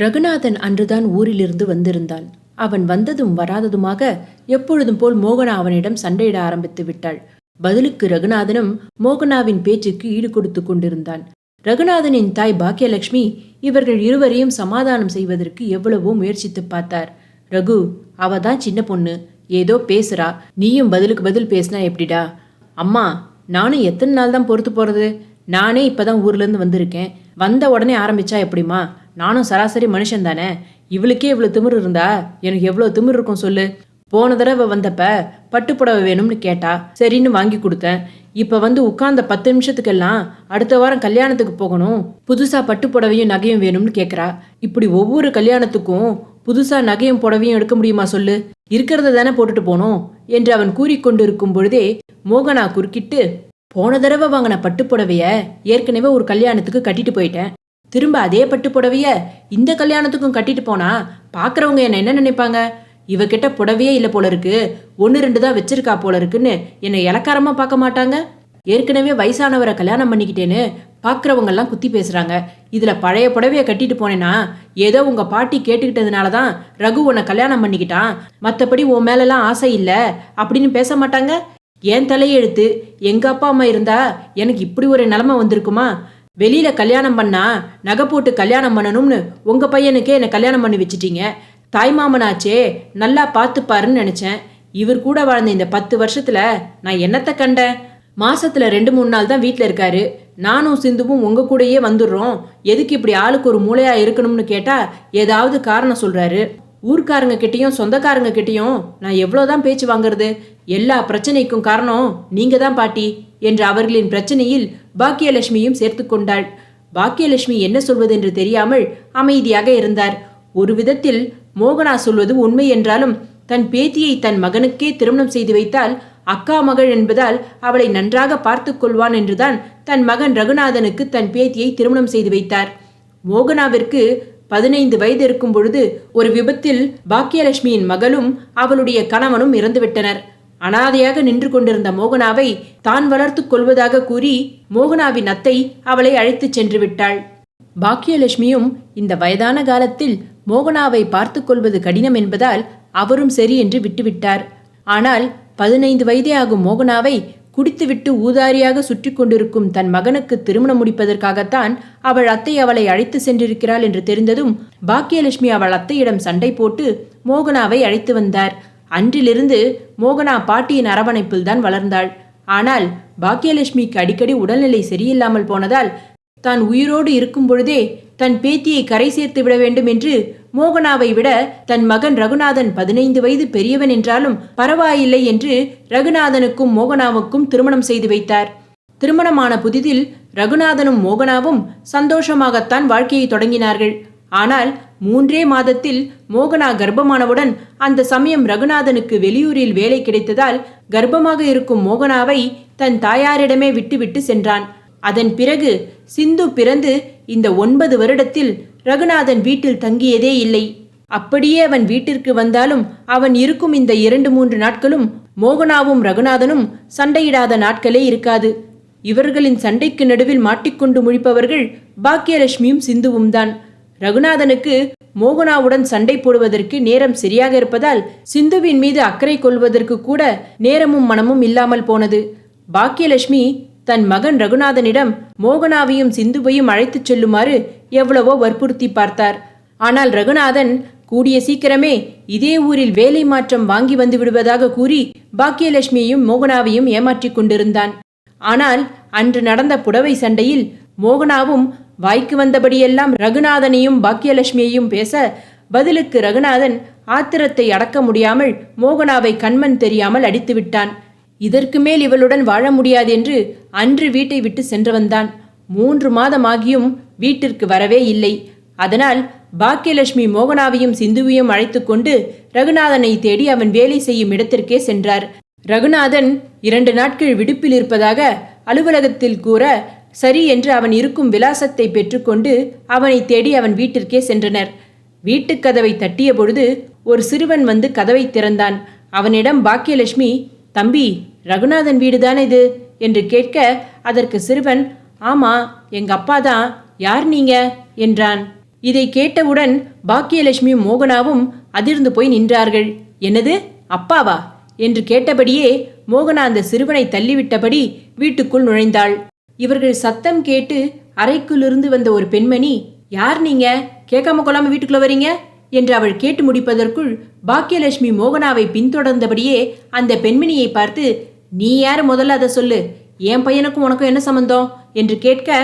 ரகுநாதன் அன்றுதான் ஊரிலிருந்து வந்திருந்தான். அவன் வந்ததும் வராததுமாக எப்பொழுதும் போல் மோகனா அவனிடம் சண்டையிட ஆரம்பித்து விட்டாள். பதிலுக்கு ரகுநாதனும் மோகனாவின் பேச்சுக்கு ஈடு கொடுத்து கொண்டிருந்தான். ரகுநாதனின் தாய் பாக்கியலட்சுமி இவர்கள் இருவரையும் சமாதானம் செய்வதற்கு எவ்வளவோ முயற்சித்து பார்த்தார். ரகு, அவ தான் சின்ன பொண்ணு, ஏதோ பேசுறா, நீயும் பதிலுக்கு பதில் பேசினா எப்படிடா? அம்மா, நானும் எத்தனை நாள் தான் பொறுத்து போறது? நானே இப்பதான் ஊர்ல இருந்து வந்திருக்கேன். வந்த உடனே ஆரம்பிச்சா எப்படிமா? நானும் சராசரி மனுஷன் தானே. இவளுக்கே இவ்வளவு திமிரு இருந்தா எனக்கு எவ்வளவு திமிரு இருக்கும் சொல்லு. போன தடவை வந்தப்ப பட்டுப்புடவை வேணும்னு கேட்டா, சரின்னு வாங்கி கொடுத்தேன். இப்ப வந்து உட்கார்ந்த 10 நிமிஷத்துக்கெல்லாம் அடுத்த வாரம் கல்யாணத்துக்கு போகணும், புதுசா பட்டுப்புடவையும் நகையும் வேணும்னு கேட்கறா. இப்படி ஒவ்வொரு கல்யாணத்துக்கும் புதுசா நகையும் புடவையும் எடுக்க முடியுமா சொல்லு? இருக்கிறத தானே போட்டுட்டு போனோம் என்று அவன் கூறிக்கொண்டிருக்கும் பொழுதே மோகனா குறுக்கிட்டு, போன தடவை வாங்கின பட்டுப்புடவைய ஏற்கனவே ஒரு கல்யாணத்துக்கு கட்டிட்டு போயிட்டேன். திரும்ப அதே பட்டுப்புடவைய இந்த கல்யாணத்துக்கும் கட்டிட்டு போனா பாக்குறவங்க என்ன நினைப்பாங்க? இவகிட்ட புடவையே இல்லை போல இருக்கு, 1-2 தான் வச்சிருக்கா போல இருக்குன்னு என்னை இலக்காரமா பார்க்க மாட்டாங்க? ஏற்கனவே வயசானவரை கல்யாணம் பண்ணிக்கிட்டேன்னு பாக்குறவங்க எல்லாம் குத்தி பேசுறாங்க. இதுல பழைய புடவைய கட்டிட்டு போனேன்னா ஏதோ உங்க பாட்டி கேட்டுக்கிட்டதுனாலதான் ரகு உன்னை கல்யாணம் பண்ணிக்கிட்டான், மற்றபடி உன் மேலெல்லாம் ஆசை இல்லை அப்படின்னு பேச மாட்டாங்க? ஏன் தலையெழுத்து, எங்க அப்பா அம்மா இருந்தா எனக்கு இப்படி ஒரு நிலைமை வந்திருக்குமா? வெளியில கல்யாணம் பண்ணா நகை போட்டு கல்யாணம் பண்ணணும்னு உங்க பையனுக்கே என்னை கல்யாணம் பண்ணி வச்சிட்டீங்க. தாய்மாமனாச்சே நல்லா பார்த்துப்பாருன்னு நினைச்சேன். இவர் கூட வாழ்ந்த இந்த 10 வருஷத்துல நான் என்னத்தை கண்டேன்? மாசத்துல 2-3 நாள் தான் வீட்டுல இருக்காரு. நானும் சிந்துவும் உங்க கூடயே வந்துடுறோம், எதுக்கு இப்படி ஆளுக்கு ஒரு மூளையா இருக்கணும்னு கேட்டா ஏதாவது காரணம் சொல்றாரு. ஊர்க்காரங்க கிட்டையும் சொந்தக்காரங்க கிட்டையும் நான் எவ்வளவுதான் பேச்சு வாங்குறது? எல்லா பிரச்சனைக்கும் காரணம் நீங்க தான் பாட்டி என்று அவர்களின் பிரச்சனையில் பாக்கியலட்சுமியும் சேர்த்து கொண்டாள். பாக்கியலட்சுமி என்ன சொல்வதென்று தெரியாமல் அமைதியாக இருந்தார். ஒரு விதத்தில் மோகனா சொல்வது உண்மை என்றாலும் தன் பேத்தியை தன் மகனுக்கே திருமணம் செய்து வைத்தால் அக்கா மகள் என்பதால் அவளை நன்றாக பார்த்து கொள்வான் என்றுதான் தன் மகன் ரகுநாதனுக்கு தன் பேத்தியை திருமணம் செய்து வைத்தார். மோகனாவிற்கு 15 வயது இருக்கும் பொழுது ஒரு விபத்தில் பாக்கியலட்சுமியின் மகளும் அவளுடைய கணவனும் இறந்துவிட்டனர். அனாதையாக நின்று கொண்டிருந்த மோகனாவை தான் வளர்த்து கொள்வதாக கூறி மோகனாவின் அத்தை அவளை அழைத்து சென்று விட்டாள். பாக்கியலட்சுமியும் இந்த வயதான காலத்தில் மோகனாவை பார்த்து கொள்வது கடினம் என்பதால் அவரும் சரி என்று விட்டுவிட்டார். ஆனால் 15 வயதே ஆகும் மோகனாவை குடித்துவிட்டு ஊதாரியாக சுற்றி கொண்டிருக்கும் தன் மகனுக்கு திருமணம் முடிப்பதற்காகத்தான் அவள் அத்தை அவளை அழைத்து சென்றிருக்கிறாள் என்று தெரிந்ததும் பாக்கியலட்சுமி அவள் அத்தையிடம் சண்டை போட்டு மோகனாவை அழைத்து வந்தார். அன்றிலிருந்து மோகனா பாட்டியின் அரவணைப்பில் தான் வளர்ந்தாள். ஆனால் பாக்கியலட்சுமிக்கு அடிக்கடி உடல்நிலை சரியில்லாமல் போனதால் தான் உயிரோடு இருக்கும் பொழுதே தன் பேத்தியை கரை சேர்த்து விட வேண்டும் என்று மோகனாவை விட தன் மகன் ரகுநாதன் 15 வயது பெரியவன் என்றாலும் பரவாயில்லை என்று ரகுநாதனுக்கும் மோகனாவுக்கும் திருமணம் செய்து வைத்தார். திருமணமான புதிதில் ரகுநாதனும் மோகனாவும் சந்தோஷமாகத்தான் வாழ்க்கையை தொடங்கினார்கள். ஆனால் 3 மாதத்தில் மோகனா கர்ப்பமானவுடன் அந்த சமயம் ரகுநாதனுக்கு வெளியூரில் வேலை கிடைத்ததால் கர்ப்பமாக இருக்கும் மோகனாவை தன் தாயாரிடமே விட்டுவிட்டு சென்றான். அதன் பிறகு சிந்து பிறந்து இந்த 9 வருடத்தில் ரகுநாதன் வீட்டில் தங்கியதே இல்லை. அப்படியே அவன் வீட்டிற்கு வந்தாலும் அவன் இருக்கும் இந்த 2-3 நாட்களும் மோகனாவும் ரகுநாதனும் சண்டையிடாத நாட்களே இருக்காது. இவர்களின் சண்டைக்கு நடுவில் மாட்டிக்கொண்டு முழிப்பவர்கள் பாக்கியலட்சுமியும் சிந்துவும் தான். ரகுநாதனுக்கு மோகனாவுடன் சண்டை போடுவதற்கு நேரம் சரியாக இருப்பதால் சிந்துவின் மீது அக்கறை கொள்வதற்கு கூட நேரமும் மனமும் இல்லாமல் போனது. பாக்கியலட்சுமி தன் மகன் ரகுநாதனிடம் மோகனாவையும் சிந்துவையும் அழைத்துச் செல்லுமாறு எவ்வளவோ வற்புறுத்தி பார்த்தார். ஆனால் ரகுநாதன் கூடிய சீக்கிரமே இதே ஊரில் வேலை மாற்றம் வாங்கி வந்து விடுவதாக கூறி பாக்கியலட்சுமியையும் மோகனாவையும் ஏமாற்றிக் கொண்டிருந்தான். ஆனால் அன்று நடந்த புடவை சண்டையில் மோகனாவும் வாய்க்கு வந்தபடியெல்லாம் ரகுநாதனையும் பாக்கியலட்சுமியையும் பேச, பதிலுக்கு ரகுநாதன் ஆத்திரத்தை அடக்க முடியாமல் மோகனாவை கண்மண் தெரியாமல் அடித்து விட்டான். இதற்கு மேல் இவளுடன் வாழ முடியாது என்று அன்று வீட்டை விட்டு சென்றவன்தான். 3 மாதமாகியும் வீட்டிற்கு வரவே இல்லை. அதனால் பாக்கியலட்சுமி மோகனாவையும் சிந்துவையும் அழைத்து கொண்டு ரகுநாதனை தேடி அவன் வேலை செய்யும் இடத்திற்கே சென்றார். ரகுநாதன் 2 நாட்கள் விடுப்பில் இருப்பதாக அலுவலகத்தில் கூற சரி என்று அவன் இருக்கும் விலாசத்தை பெற்றுக்கொண்டு அவனை தேடி அவன் வீட்டிற்கே சென்றனர். வீட்டுக்கதவை தட்டிய பொழுது ஒரு சிறுவன் வந்து கதவை திறந்தான். அவனிடம் பாக்கியலட்சுமி, தம்பி, ரகுநாதன் வீடுதானே இது என்று கேட்க, அதற்கு சிறுவன், ஆமா, எங்க அப்பா தான், யார் நீங்க என்றான். இதை கேட்டவுடன் பாக்கியலட்சுமியும் மோகனாவும் அதிர்ந்து போய் நின்றார்கள். என்னது, அப்பாவா என்று கேட்டபடியே மோகனா அந்த சிறுவனை தள்ளிவிட்டபடி வீட்டுக்குள் நுழைந்தாள். இவர்கள் சத்தம் கேட்டு அறைக்குள்ளிருந்து வந்த ஒரு பெண்மணி, யார் நீங்க, கேட்காம கொள்ளாம வீட்டுக்குள்ள வரீங்க என்று அவள் கேட்டு முடிப்பதற்குள் பாக்கியலட்சுமி மோகனாவை பின்தொடர்ந்தபடியே அந்த பெண்மணியை பார்த்து, நீ யார், முதல்ல அதை சொல்லு, என் பையனுக்கும் உனக்கும் என்ன சம்பந்தம் என்று கேட்க,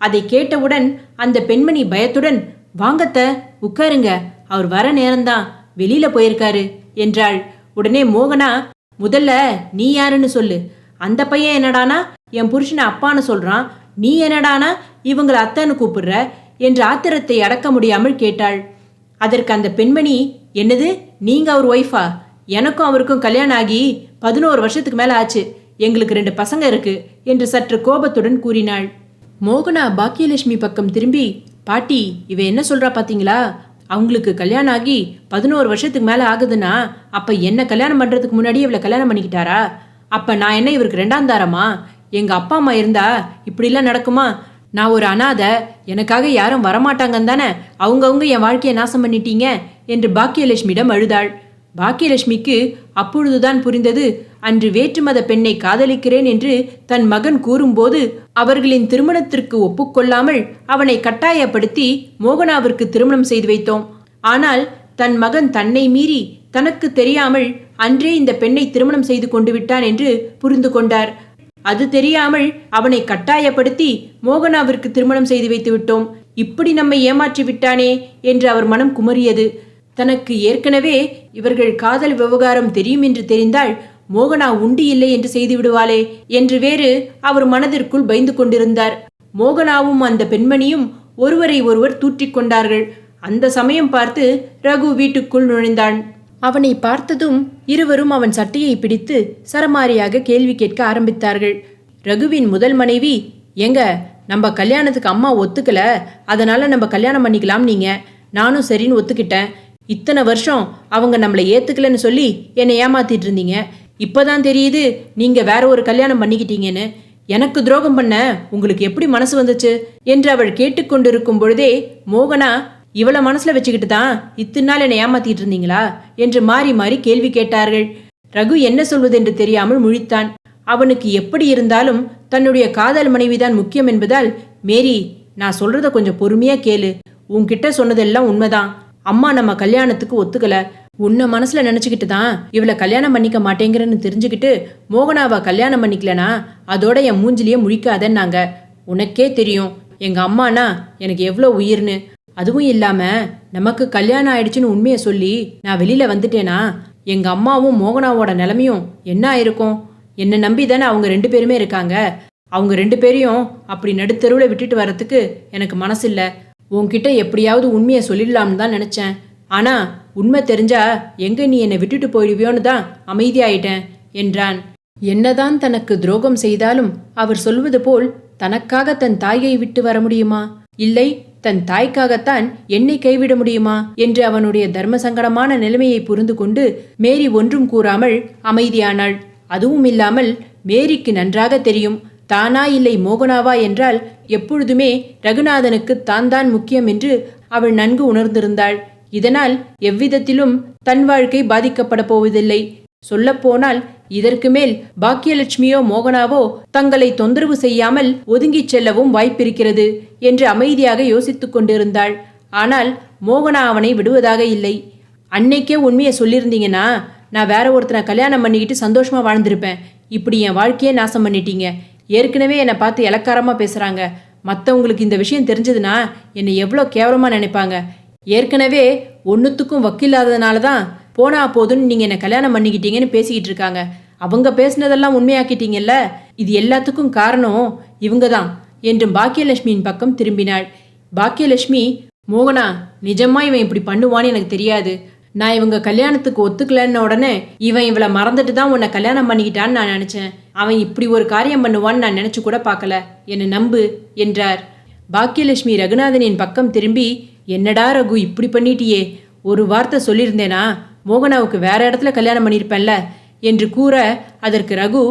அதை கேட்டவுடன் அந்த பெண்மணி பயத்துடன், வாங்கத்த, உட்காருங்க, அவர் வர நேரம்தான், வெளியில போயிருக்காரு என்றாள். உடனே மோகனா, முதல்ல நீ யாருன்னு சொல்லு, அந்த பையன் என்னடானா என் புருஷனை அப்பான்னு சொல்றான், நீ என்னடானா இவங்களை அத்தைன்னு கூப்பிடுற என்று ஆத்திரத்தை அடக்க முடியாமல் கேட்டாள். அதற்கு அந்த பெண்மணி, என்னது, நீங்க அவர் ஒய்ஃபா? எனக்கும் அவருக்கும் கல்யாணம் ஆகி 11 வருஷத்துக்கு மேல ஆச்சு, எங்களுக்கு 2 பசங்க இருக்கு என்று சற்று கோபத்துடன் கூறினாள். மோகனா பாக்கியலட்சுமி பக்கம் திரும்பி, பாட்டி, இவ என்ன சொல்றா பாத்தீங்களா, அவங்களுக்கு கல்யாணம் ஆகி 11 வருஷத்துக்கு மேல ஆகுதுன்னா அப்ப என்ன கல்யாணம் பண்றதுக்கு முன்னாடி இவளை கல்யாணம் பண்ணிக்கிட்டாரா? அப்ப நான் என்ன இவருக்கு 2ஆம் தாரமா? எங்க அப்பா அம்மா இருந்தா இப்படிலாம் நடக்குமா? நான் ஒரு அனாதை, எனக்காக யாரும் வரமாட்டாங்கன்னு தானே அவங்கவுங்க என் வாழ்க்கையை நாசம் பண்ணிட்டீங்க என்று பாக்கியலட்சுமியிடம் அழுதாள். பாக்கியலட்சுமிக்கு அப்பொழுதுதான் புரிந்தது, அன்று வேற்றுமத பெண்ணை காதலிக்கிறேன் என்று தன் மகன் கூறும்போது அவர்களின் திருமணத்திற்கு ஒப்புக்கொள்ளாமல் அவனை கட்டாயப்படுத்தி மோகனாவிற்கு திருமணம் செய்து வைத்தோம். ஆனால் தன் மகன் தன்னை மீறி தனக்கு தெரியாமல் அன்றே இந்த பெண்ணை திருமணம் செய்து கொண்டு விட்டான் என்று புரிந்து கொண்டார். அது தெரியாமல் அவனை கட்டாயப்படுத்தி மோகனாவிற்கு திருமணம் செய்து வைத்து விட்டோம். இப்படி நம்மை ஏமாற்றி விட்டானே என்று அவர் மனம் குமரியது. தனக்கு ஏற்கனவே இவர்கள் காதல் விவகாரம் தெரியும் என்று தெரிந்தால் மோகனா உண்டு இல்லை என்று செய்து விடுவாளே என்று வேறு அவர் மனதிற்குள் பயந்து கொண்டிருந்தார். மோகனாவும் அந்த பெண்மணியும் ஒருவரை ஒருவர் தூற்றிக் கொண்டார்கள். அந்த சமயம் பார்த்து ரகு வீட்டுக்குள் நுழைந்தான். அவனை பார்த்ததும் இருவரும் அவன் சட்டையை பிடித்து சரமாரியாக கேள்வி கேட்க ஆரம்பித்தார்கள். ரகுவின் முதல் மனைவி, எங்க நம்ம கல்யாணத்துக்கு அம்மா ஒத்துக்கல, அதனால நம்ம கல்யாணம் பண்ணிக்கலாம் நீங்க, நானும் சரின்னு ஒத்துக்கிட்டேன். இத்தனை வருஷம் அவங்க நம்மளை ஏத்துக்கலன்னு சொல்லி என்னை ஏமாத்திட்டு இருந்தீங்க, இப்பதான் தெரியுது நீங்க வேற ஒரு கல்யாணம் பண்ணிக்கிட்டீங்கன்னு. எனக்கு துரோகம் பண்ண உங்களுக்கு எப்படி மனசு வந்துச்சு என்று அவள் கேட்டுக்கொண்டிருக்கும் பொழுதே மோகனா, இவளை மனசுல வச்சுக்கிட்டு தான் இத்தனை நாள் என்னை ஏமாத்திட்டு இருந்தீங்களா என்று மாறி மாறி கேள்வி கேட்டார்கள். ரகு என்ன சொல்வது என்று தெரியாமல் முழித்தான். அவனுக்கு எப்படி இருந்தாலும் தன்னுடைய காதல் மனைவிதான் முக்கியம் என்பதால், மேரி, நான் சொல்றத கொஞ்சம் பொறுமையா கேளு, உன்கிட்ட சொன்னதெல்லாம் உண்மைதான். அம்மா நம்ம கல்யாணத்துக்கு ஒத்துக்கல, உன்னை மனசுல நினைச்சுக்கிட்டு தான் இவளை கல்யாணம் பண்ணிக்க மாட்டேங்கிறன்னு தெரிஞ்சுக்கிட்டு மோகனாவை கல்யாணம் பண்ணிக்கலனா அதோட என் மூஞ்சிலேயே முழிக்காதன்னாங்க. உனக்கே தெரியும் எங்க அம்மானா எனக்கு எவ்வளோ உயிர்னு. அதுவும் இல்லாம நமக்கு கல்யாணம் ஆயிடுச்சுன்னு உண்மையை சொல்லி நான் வெளியில வந்துட்டேனா எங்க அம்மாவும் மோகனாவோட நிலைமையும் என்ன ஆயிருக்கும்? என்னை நம்பி தானே அவங்க 2 பேருமே இருக்காங்க. அவங்க 2 பேரையும் அப்படி நடுத்தருவில் விட்டுட்டு வர்றதுக்கு எனக்கு மனசு இல்லை. உன்கிட்ட எப்படியாவது உண்மையை சொல்லிடலாம்னு தான் நினைச்சேன். ஆனா உண்மை தெரிஞ்சா எங்க நீ என்னை விட்டுட்டு போயிடுவியோன்னு தான் அமைதியாயிட்டேன் என்றான். என்னதான் தனக்கு துரோகம் செய்தாலும் அவர் சொல்வது போல் தனக்காக தன் தாயை விட்டு வர முடியுமா? இல்லை, தன் தாய்க்காகத்தான் என்னை கைவிட முடியுமா என்று அவனுடைய தர்ம சங்கடமான நிலைமையை புரிந்து கொண்டு மேரி ஒன்றும் கூறாமல் அமைதியானாள். அதுவும் இல்லாமல் மேரிக்கு நன்றாக தெரியும், தானா இல்லை மோகனாவா என்றால் எப்பொழுதுமே ரகுநாதனுக்கு தான் முக்கியம் என்று அவள் நன்கு உணர்ந்திருந்தாள். இதனால் எவ்விதத்திலும் தன் வாழ்க்கை பாதிக்கப்பட போவதில்லை. சொல்லப்போனால் இதற்கு மேல் பாக்கியலட்சுமியோ மோகனாவோ தங்களை தொந்தரவு செய்யாமல் ஒதுங்கிச் செல்லவும் வாய்ப்பிருக்கிறது என்று அமைதியாக யோசித்துக் கொண்டிருந்தாள். ஆனால் மோகனா அவனை விடுவதாக இல்லை. அன்னைக்கே உண்மையை சொல்லியிருந்தீங்கன்னா நான் வேற ஒருத்தனை கல்யாணம் பண்ணிக்கிட்டு சந்தோஷமா வாழ்ந்திருப்பேன். இப்படி என் வாழ்க்கையே நாசம் பண்ணிட்டீங்க. ஏற்கனவே என்னை பார்த்து இலக்காரமா பேசுறாங்க. மற்றவங்களுக்கு இந்த விஷயம் தெரிஞ்சதுன்னா என்னை எவ்வளோ கேவலமா நினைப்பாங்க. ஏற்கனவே ஒன்றுத்துக்கும் வக்கில்லாததுனால தான் போனா போதுன்னு நீங்கள் என்னை கல்யாணம் பண்ணிக்கிட்டீங்கன்னு பேசிக்கிட்டு இருக்காங்க. அவங்க பேசினதெல்லாம் உண்மையாக்கிட்டீங்கல்ல, இது எல்லாத்துக்கும் காரணம் இவங்க தான் என்றும் பாக்கியலட்சுமியின் பக்கம் திரும்பினாள். பாக்கியலட்சுமி, மோகனா, நிஜமா இவன் இப்படி பண்ணுவான்னு எனக்கு தெரியாது. நான் இவங்க கல்யாணத்துக்கு ஒத்துக்கலன்ன உடனே இவன் இவளை மறந்துட்டு தான் உன்னை கல்யாணம் பண்ணிக்கிட்டான்னு நான் நினச்சேன். அவன் இப்படி ஒரு காரியம் பண்ணுவான்னு நான் நினச்சி கூட பார்க்கல. என்னை நம்பு என்றார். பாக்கியலட்சுமி ரகுநாதனின் பக்கம் திரும்பி, என்னடா ரகு இப்படி பண்ணிட்டியே, ஒரு வார்த்தை சொல்லியிருந்தேனா மோகனாவுக்கு வேற இடத்துல கல்யாணம் பண்ணியிருப்பேன்ல என்று கூற, அதற்கு ரகு,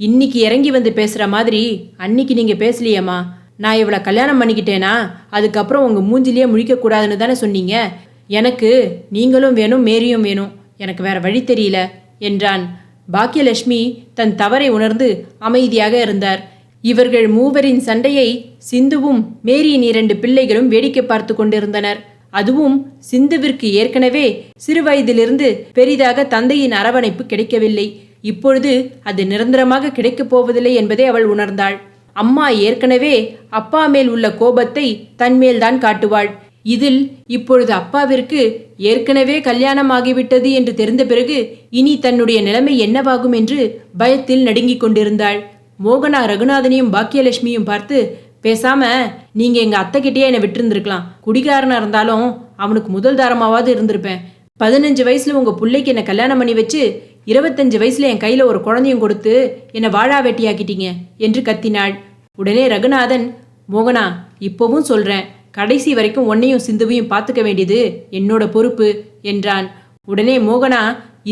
இன்னைக்கு இறங்கி வந்து பேசுகிற மாதிரி அன்னைக்கு நீங்கள் பேசலையம்மா. நான் இவளை கல்யாணம் பண்ணிக்கிட்டேனா அதுக்கப்புறம் உங்கள் மூஞ்சிலேயே முழிக்கக்கூடாதுன்னு தானே சொன்னீங்க. எனக்கு நீங்களும் வேணும், மேரியும் வேணும். எனக்கு வேற வழி தெரியல என்றான். பாக்கியலட்சுமி தன் தவறை உணர்ந்து அமைதியாக இருந்தார். இவர்கள் மூவரின் சண்டையை சிந்துவும் மேரியின் 2 பிள்ளைகளும் வேடிக்கை பார்த்து கொண்டிருந்தனர். அதுவும் சிந்துவிற்கு ஏற்கனவே சிறுவயதிலிருந்து பெரிதாக தந்தையின் அரவணைப்பு கிடைக்கவில்லை. இப்பொழுது அது நிரந்தரமாக கிடைக்கப் போவதில்லை என்பதை அவள் உணர்ந்தாள். அம்மா ஏற்கனவே அப்பா மேல் உள்ள கோபத்தை தன்மேல்தான் காட்டுவாள். இதில் இப்பொழுது அப்பாவிற்கு ஏற்கனவே கல்யாணம் ஆகிவிட்டது என்று தெரிந்த பிறகு இனி தன்னுடைய நிலைமை என்னவாகும் என்று பயத்தில் நடுங்கிக் கொண்டிருந்தாள். மோகனா ரகுநாதனையும் பாக்கியலட்சுமியும் பார்த்து, பேசாம நீங்க எங்க அத்தைக்கிட்டே என்னை விட்டுருந்துருக்கலாம். குடிகாரனா இருந்தாலும் அவனுக்கு முதல் தாரமாவது இருந்திருப்பேன். 15 வயசுல உங்க பிள்ளைக்கு என்னை கல்யாணம் பண்ணி வச்சு 25 வயசுல என் கையில ஒரு குழந்தையும் கொடுத்து என்னை வாழா வெட்டியாக்கிட்டீங்க என்று கத்தினாள். உடனே ரகுநாதன், மோகனா இப்பவும் சொல்றேன், கடைசி வரைக்கும் உன்னையும் சிந்துவையும் பார்த்துக்க வேண்டியது என்னோட பொறுப்பு என்றான். உடனே மோகனா,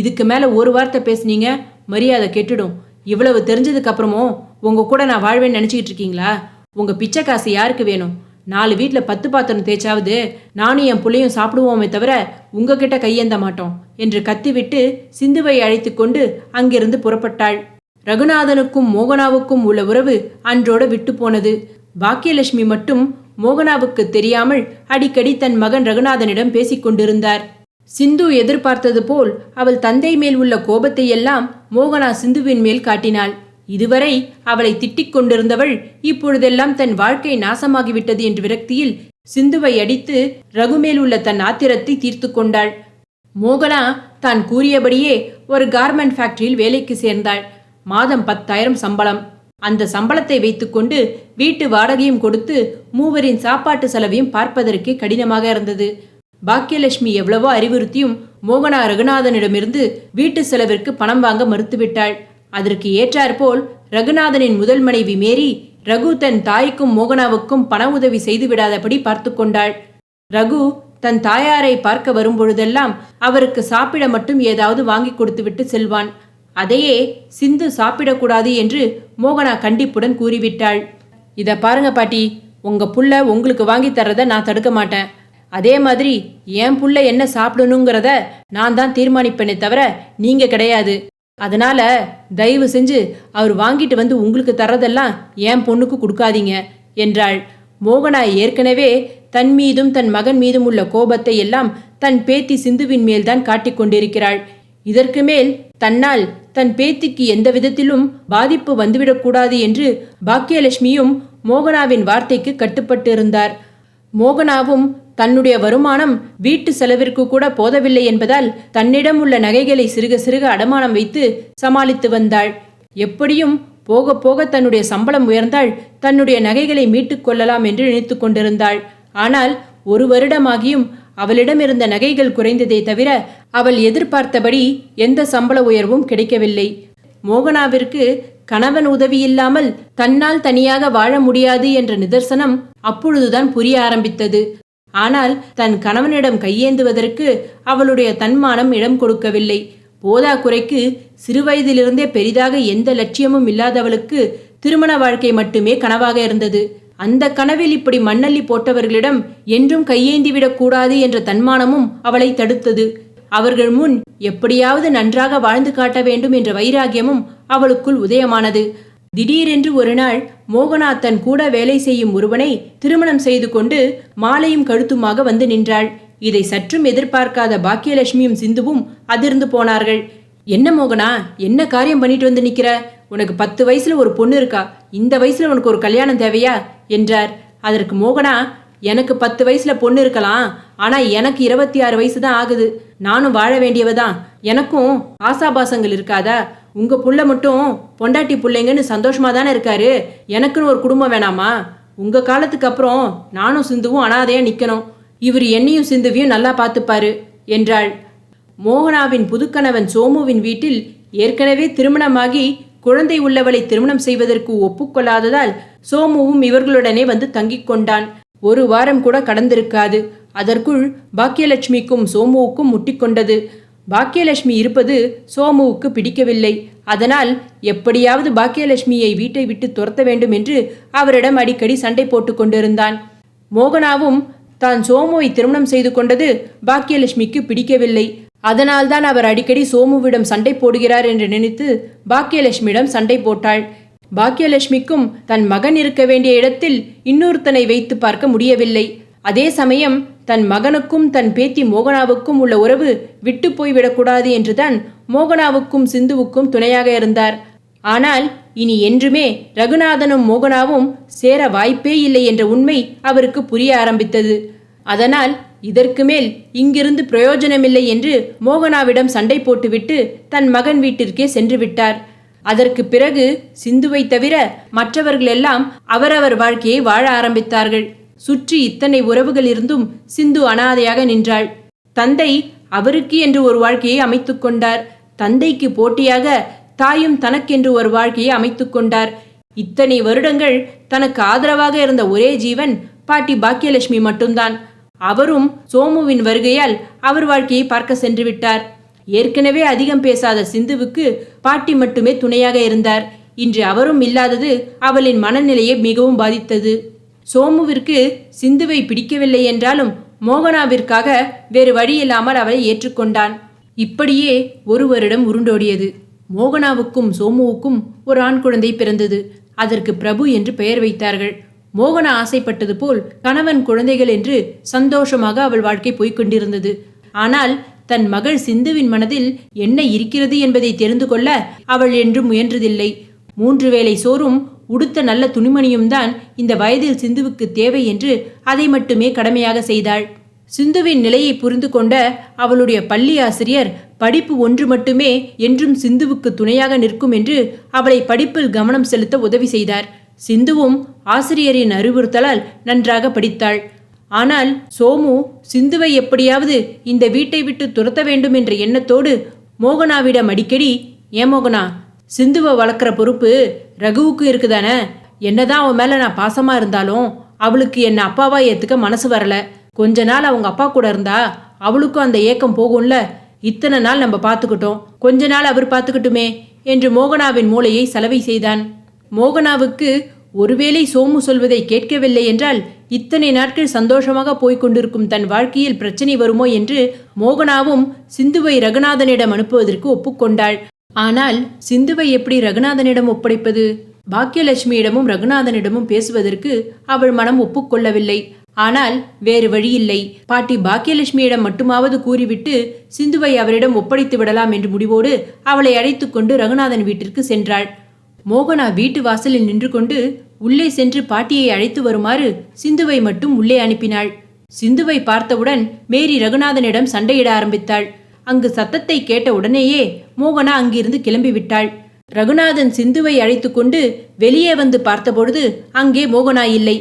இதுக்கு மேல ஒரு வார்த்தை பேசுனீங்க மரியாதை கெட்டுடும். இவ்வளவு தெரிஞ்சதுக்கு அப்புறமும் உங்க கூட நான் வாழ்வேன்னு நினைச்சுக்கிட்டு இருக்கீங்களா? உங்க பிச்சை காசு யாருக்கு வேணும்? 4 வீட்டில் 10 பாத்திரம் தேய்ச்சாவது நானும் என் பிள்ளையும் சாப்பிடுவோமே தவிர உங்ககிட்ட கையேந்த மாட்டோம் என்று கத்திவிட்டு சிந்துவை அழைத்து கொண்டு அங்கிருந்து புறப்பட்டாள். ரகுநாதனுக்கும் மோகனாவுக்கும் உள்ள உறவு அன்றோடு விட்டு போனது. பாக்கியலட்சுமி மட்டும் மோகனாவுக்கு தெரியாமல் அடிக்கடி தன் மகன் ரகுநாதனிடம் பேசிக் கொண்டிருந்தார். சிந்து எதிர்பார்த்தது போல் அவள் தந்தை மேல் உள்ள கோபத்தை எல்லாம் மோகனா சிந்துவின் மேல் காட்டினாள். இதுவரை அவளை திட்டிக் கொண்டிருந்தவள் இப்பொழுதெல்லாம் தன் வாழ்க்கை நாசமாகிவிட்டது என்ற விரக்தியில் சிந்துவை அடித்து ரகுமேல் உள்ள தன் ஆத்திரத்தை தீர்த்து கொண்டாள். மோகனா தான் கூறியபடியே ஒரு கார்மெண்ட் ஃபேக்டரியில் வேலைக்கு சேர்ந்தாள். மாதம் 10,000 சம்பளம். அந்த சம்பளத்தை வைத்துக்கொண்டு வீட்டு வாடகையும் கொடுத்து மூவரின் சாப்பாட்டு செலவையும் பார்ப்பதற்கே கடினமாக இருந்தது. பாக்கியலட்சுமி எவ்வளவோ அறிவுறுத்தியும் மோகனா ரகுநாதனிடமிருந்து வீட்டு செலவிற்கு பணம் வாங்க மறுத்துவிட்டாள். அதற்கு ஏற்றாற்போல் ரகுநாதனின் முதல் மனைவி மேரி ரகு தன் தாய்க்கும் மோகனாவுக்கும் பண உதவி செய்து விடாதபடி பார்த்து கொண்டாள். ரகு தன் தாயாரை பார்க்க வரும்பொழுதெல்லாம் அவருக்கு சாப்பிட மட்டும் ஏதாவது வாங்கி கொடுத்துவிட்டு செல்வான். அதையே சிந்து சாப்பிடக்கூடாது என்று மோகனா கண்டிப்புடன் கூறிவிட்டாள். இதை பாருங்க பாட்டி, உங்க புள்ள உங்களுக்கு வாங்கி தர்றதை நான் தடுக்க மாட்டேன். அதே மாதிரி என் புள்ள என்ன சாப்பிடணுங்கிறத நான் தான் தீர்மானிப்பேனே தவிர நீங்க கிடையாது. அதனால தயவு செஞ்சு அவர் வாங்கிட்டு வந்து உங்களுக்கு தர்றதெல்லாம் என் பொண்ணுக்கு கொடுக்காதீங்க என்றாள். மோகனா ஏற்கனவே தன் மீதும் தன் மகன் மீதும் உள்ள கோபத்தை எல்லாம் தன் பேத்தி சிந்துவின் மேல்தான் காட்டிக் கொண்டிருக்கிறாள். இதற்கு மேல் தன்னால் தன் பேத்திக்கு எந்த விதத்திலும் பாதிப்பு வந்துவிடக்கூடாது என்று பாக்கியலட்சுமியும் மோகனாவின் வார்த்தைக்கு கட்டுப்பட்டு இருந்தார். மோகனாவும் தன்னுடைய வருமானம் வீட்டு செலவிற்கு கூட போதவில்லை என்பதால் தன்னிடம் உள்ள நகைகளை சிறுக சிறுக அடமானம் வைத்து சமாளித்து வந்தாள். எப்படியும் போக போக தன்னுடைய சம்பளம் உயர்ந்தால் தன்னுடைய நகைகளை மீட்டுக் கொள்ளலாம் என்று நினைத்து கொண்டிருந்தாள். ஆனால் 1 வருடமாகியும் அவளிடம் இருந்த நகைகள் குறைந்ததே தவிர அவள் எதிர்பார்த்தபடி எந்த சம்பள உயர்வும் கிடைக்கவில்லை. மோகனாவிற்கு கணவன் உதவியில்லாமல் தன்னால் தனியாக வாழ முடியாது என்ற நிதர்சனம் அப்பொழுதுதான் புரிய ஆரம்பித்தது. ஆனால் தன் கணவனிடம் கையேந்துவதற்கு அவளுடைய தன்மானம் இடம் கொடுக்கவில்லை. போதாக்குறைக்கு சிறுவயதிலிருந்தே பெரிதாக எந்த லட்சியமும் இல்லாதவளுக்கு திருமண வாழ்க்கை மட்டுமே கனவாக இருந்தது. அந்த கனவில் இப்படி மண்ணள்ளி போட்டவர்களிடம் என்றும் கையேந்திவிடக் கூடாது என்ற தன்மானமும் அவளை தடுத்தது. அவர்கள் முன் எப்படியாவது நன்றாக வாழ்ந்து காட்ட வேண்டும் என்ற வைராகியமும் அவளுக்குள் உதயமானது. திடீரென்று ஒரு நாள் மோகனா தன் கூட வேலை செய்யும் ஒருவனை திருமணம் செய்து கொண்டு மாலையும் கழுத்துமாக வந்து நின்றாள். இதை சற்றும் எதிர்பார்க்காத பாக்கியலட்சுமியும் சிந்துவும் அதிர்ந்து போனார்கள். என்ன மோகனா, என்ன காரியம் பண்ணிட்டு வந்து நிக்கிற? உனக்கு 10 வயசுல ஒரு பொண்ணு இருக்கா, இந்த வயசுல உனக்கு ஒரு கல்யாணம் தேவையா என்றார். அதற்கு மோகனா, எனக்கு 10 வயசுல பொண்ணு இருக்கலாம், ஆனா எனக்கு 26 வயசு தான் ஆகுது. நானும் வாழ வேண்டியவதான். எனக்கும் ஆசாபாசங்கள் இருக்காதா? உங்க புள்ள மட்டும் பொண்டாட்டி பிள்ளைங்கன்னு சந்தோஷமா தானே இருக்காரு. எனக்குன்னு ஒரு குடும்பம் வேணாமா? உங்க காலத்துக்கு அப்புறம் நானும் சிந்துவும் அனாதையா நிக்கணும். இவர் என்னையும் சிந்துவையும் நல்லா பார்த்துப்பாரு என்றாள். மோகனாவின் புதுக்கணவன் சோமுவின் வீட்டில் ஏற்கனவே திருமணமாகி குழந்தை உள்ளவளை திருமணம் செய்வதற்கு ஒப்புக்கொள்ளாததால் சோமுவும் இவர்களுடனே வந்து தங்கிக் கொண்டான். 1 வாரம் கூட கடந்திருக்காது. அதற்குள் பாக்கியலட்சுமிக்கும் சோமுவுக்கும் முட்டிக்கொண்டது. பாக்கியலட்சுமி இருப்பது சோமுவுக்கு பிடிக்கவில்லை. அதனால் எப்படியாவது பாக்கியலட்சுமியை வீட்டை விட்டு துரத்த வேண்டும் என்று அவரிடம் அடிக்கடி சண்டை போட்டு கொண்டிருந்தான். மோகனாவும் தான் சோமுவை திருமணம் செய்து கொண்டது பாக்கியலட்சுமிக்கு பிடிக்கவில்லை. அதனால்தான் அவர் அடிக்கடி சோமுவிடம் சண்டை போடுகிறார் என்று நினைத்து பாக்கியலட்சுமியிடம் சண்டை போட்டாள். பாக்கியலட்சுமிக்கும் தன் மகன் இருக்க வேண்டிய இடத்தில் இன்னொருத்தனை வைத்து பார்க்க முடியவில்லை. அதே சமயம் தன் மகனுக்கும் தன் பேத்தி மோகனாவுக்கும் உள்ள உறவு விட்டு போய்விடக்கூடாது என்றுதான் மோகனாவுக்கும் சிந்துவுக்கும் துணையாக இருந்தார். ஆனால் இனி என்றுமே ரகுநாதனும் மோகனாவும் சேர வாய்ப்பே இல்லை என்ற உண்மை அவருக்கு புரிய ஆரம்பித்தது. அதனால் இதற்கு மேல் இங்கிருந்து பிரயோஜனமில்லை என்று மோகனாவிடம் சண்டை போட்டுவிட்டு தன் மகன் வீட்டிற்கே சென்று விட்டார். அதற்கு பிறகு சிந்துவை தவிர மற்றவர்களெல்லாம் அவரவர் வாழ்க்கையை வாழ ஆரம்பித்தார்கள். சுற்றி இத்தனை உறவுகள் இருந்தும் சிந்து அனாதையாக நின்றாள். தந்தை அவருக்கு என்று ஒரு வாழ்க்கையை அமைத்து கொண்டார். தந்தைக்கு போட்டியாக தாயும் தனக்கென்று ஒரு வாழ்க்கையை அமைத்து கொண்டார். இத்தனை வருடங்கள் தனக்கு ஆதரவாக இருந்த ஒரே ஜீவன் பாட்டி பாக்கியலட்சுமி மட்டும்தான். அவரும் சோமுவின் வருகையால் அவர் வாழ்க்கையை பார்க்க சென்று விட்டார். ஏற்கனவே அதிகம் பேசாத சிந்துவுக்கு பாட்டி மட்டுமே துணையாக இருந்தார். இன்று அவரும் இல்லாதது அவளின் மனநிலையை மிகவும் பாதித்தது. சோமுவிற்கு சிந்துவை பிடிக்கவில்லை என்றாலும் மோகனாவிற்காக வேறு வழியில்லாமல் அவளை ஏற்றுக்கொண்டான். இப்படியே ஒரு வருடம் உருண்டோடியது. மோகனாவுக்கும் சோமுவுக்கும் ஒரு ஆண் குழந்தை பிறந்தது. அதற்கு பிரபு என்று பெயர் வைத்தார்கள். மோகனா ஆசைப்பட்டது போல் கணவன் குழந்தைகள் என்று சந்தோஷமாக அவள் வாழ்க்கை போய்கொண்டிருந்தது. ஆனால் தன் மகள் சிந்துவின் மனதில் என்ன இருக்கிறது என்பதை தெரிந்து கொள்ள அவள் என்றும் முயன்றதில்லை. 3 வேளை சோறும் உடுத்த நல்ல துணிமணியும் தான் இந்த வயதில் சிந்துவுக்கு தேவை என்று அதை மட்டுமே கடமையாக செய்தாள். சிந்துவின் நிலையை புரிந்து கொண்ட அவளுடைய பள்ளி ஆசிரியர் படிப்பு ஒன்று மட்டுமே என்றும் சிந்துவுக்கு துணையாக நிற்கும் என்று அவளை படிப்பில் கவனம் செலுத்த உதவி செய்தார். சிந்துவும் ஆசிரியரின் அறிவுறுத்தலால் நன்றாக படித்தாள். ஆனால் சோமு சிந்துவை எப்படியாவது இந்த வீட்டை விட்டு துரத்த வேண்டும் என்ற எண்ணத்தோடு மோகனாவிடம் அடிக்கடி, ஏன் மோகனா, சிந்துவை வளர்க்குற பொறுப்பு ரகுவுக்கு இருக்குதானே? என்னதான் அவன் மேலே நான் பாசமாக இருந்தாலும் அவளுக்கு என்னை அப்பாவா ஏற்றுக்க மனசு வரல. கொஞ்ச நாள் அவங்க அப்பா கூட இருந்தா அவளுக்கும் அந்த ஏக்கம் போகும்ல. இத்தனை நாள் நம்ம பார்த்துக்கிட்டோம், கொஞ்ச நாள் அவர் பார்த்துக்கிட்டுமே என்று மோகனாவின் மூளையை சலவை செய்தான். மோகனாவுக்கு ஒருவேளை சோமு சொல்வதை கேட்கவில்லை என்றால் இத்தனை நாட்கள் சந்தோஷமாக போய்கொண்டிருக்கும் தன் வாழ்க்கையில் பிரச்சனை வருமோ என்று மோகனாவும் சிந்துவை ரகுநாதனிடம் அனுப்புவதற்கு ஒப்புக்கொண்டாள். ஆனால் சிந்துவை எப்படி ரகுநாதனிடம் ஒப்படைப்பது? பாக்கியலட்சுமியிடமும் ரகுநாதனிடமும் பேசுவதற்கு அவள் மனம் ஒப்புக்கொள்ளவில்லை. ஆனால் வேறு வழியில்லை. பாட்டி பாக்கியலட்சுமியிடம் மட்டுமாவது கூறிவிட்டு சிந்துவை அவரிடம் ஒப்படைத்து விடலாம் என்று முடிவோடு அவளை அழைத்து கொண்டு ரகுநாதன் வீட்டிற்கு சென்றாள். மோகனா வீட்டு வாசலில் நின்று கொண்டு உள்ளே சென்று பாட்டியை அழைத்து வருமாறு சிந்துவை மட்டும் உள்ளே அனுப்பினாள். சிந்துவை பார்த்தவுடன் மேரி ரகுநாதனிடம் சண்டையிட ஆரம்பித்தாள். அங்கு சத்தத்தை கேட்ட உடனேயே மோகனா அங்கிருந்து கிளம்பிவிட்டாள். ரகுநாதன் சிந்துவை அழைத்து கொண்டு வெளியே வந்து பார்த்தபொழுது அங்கே மோகனா இல்லை.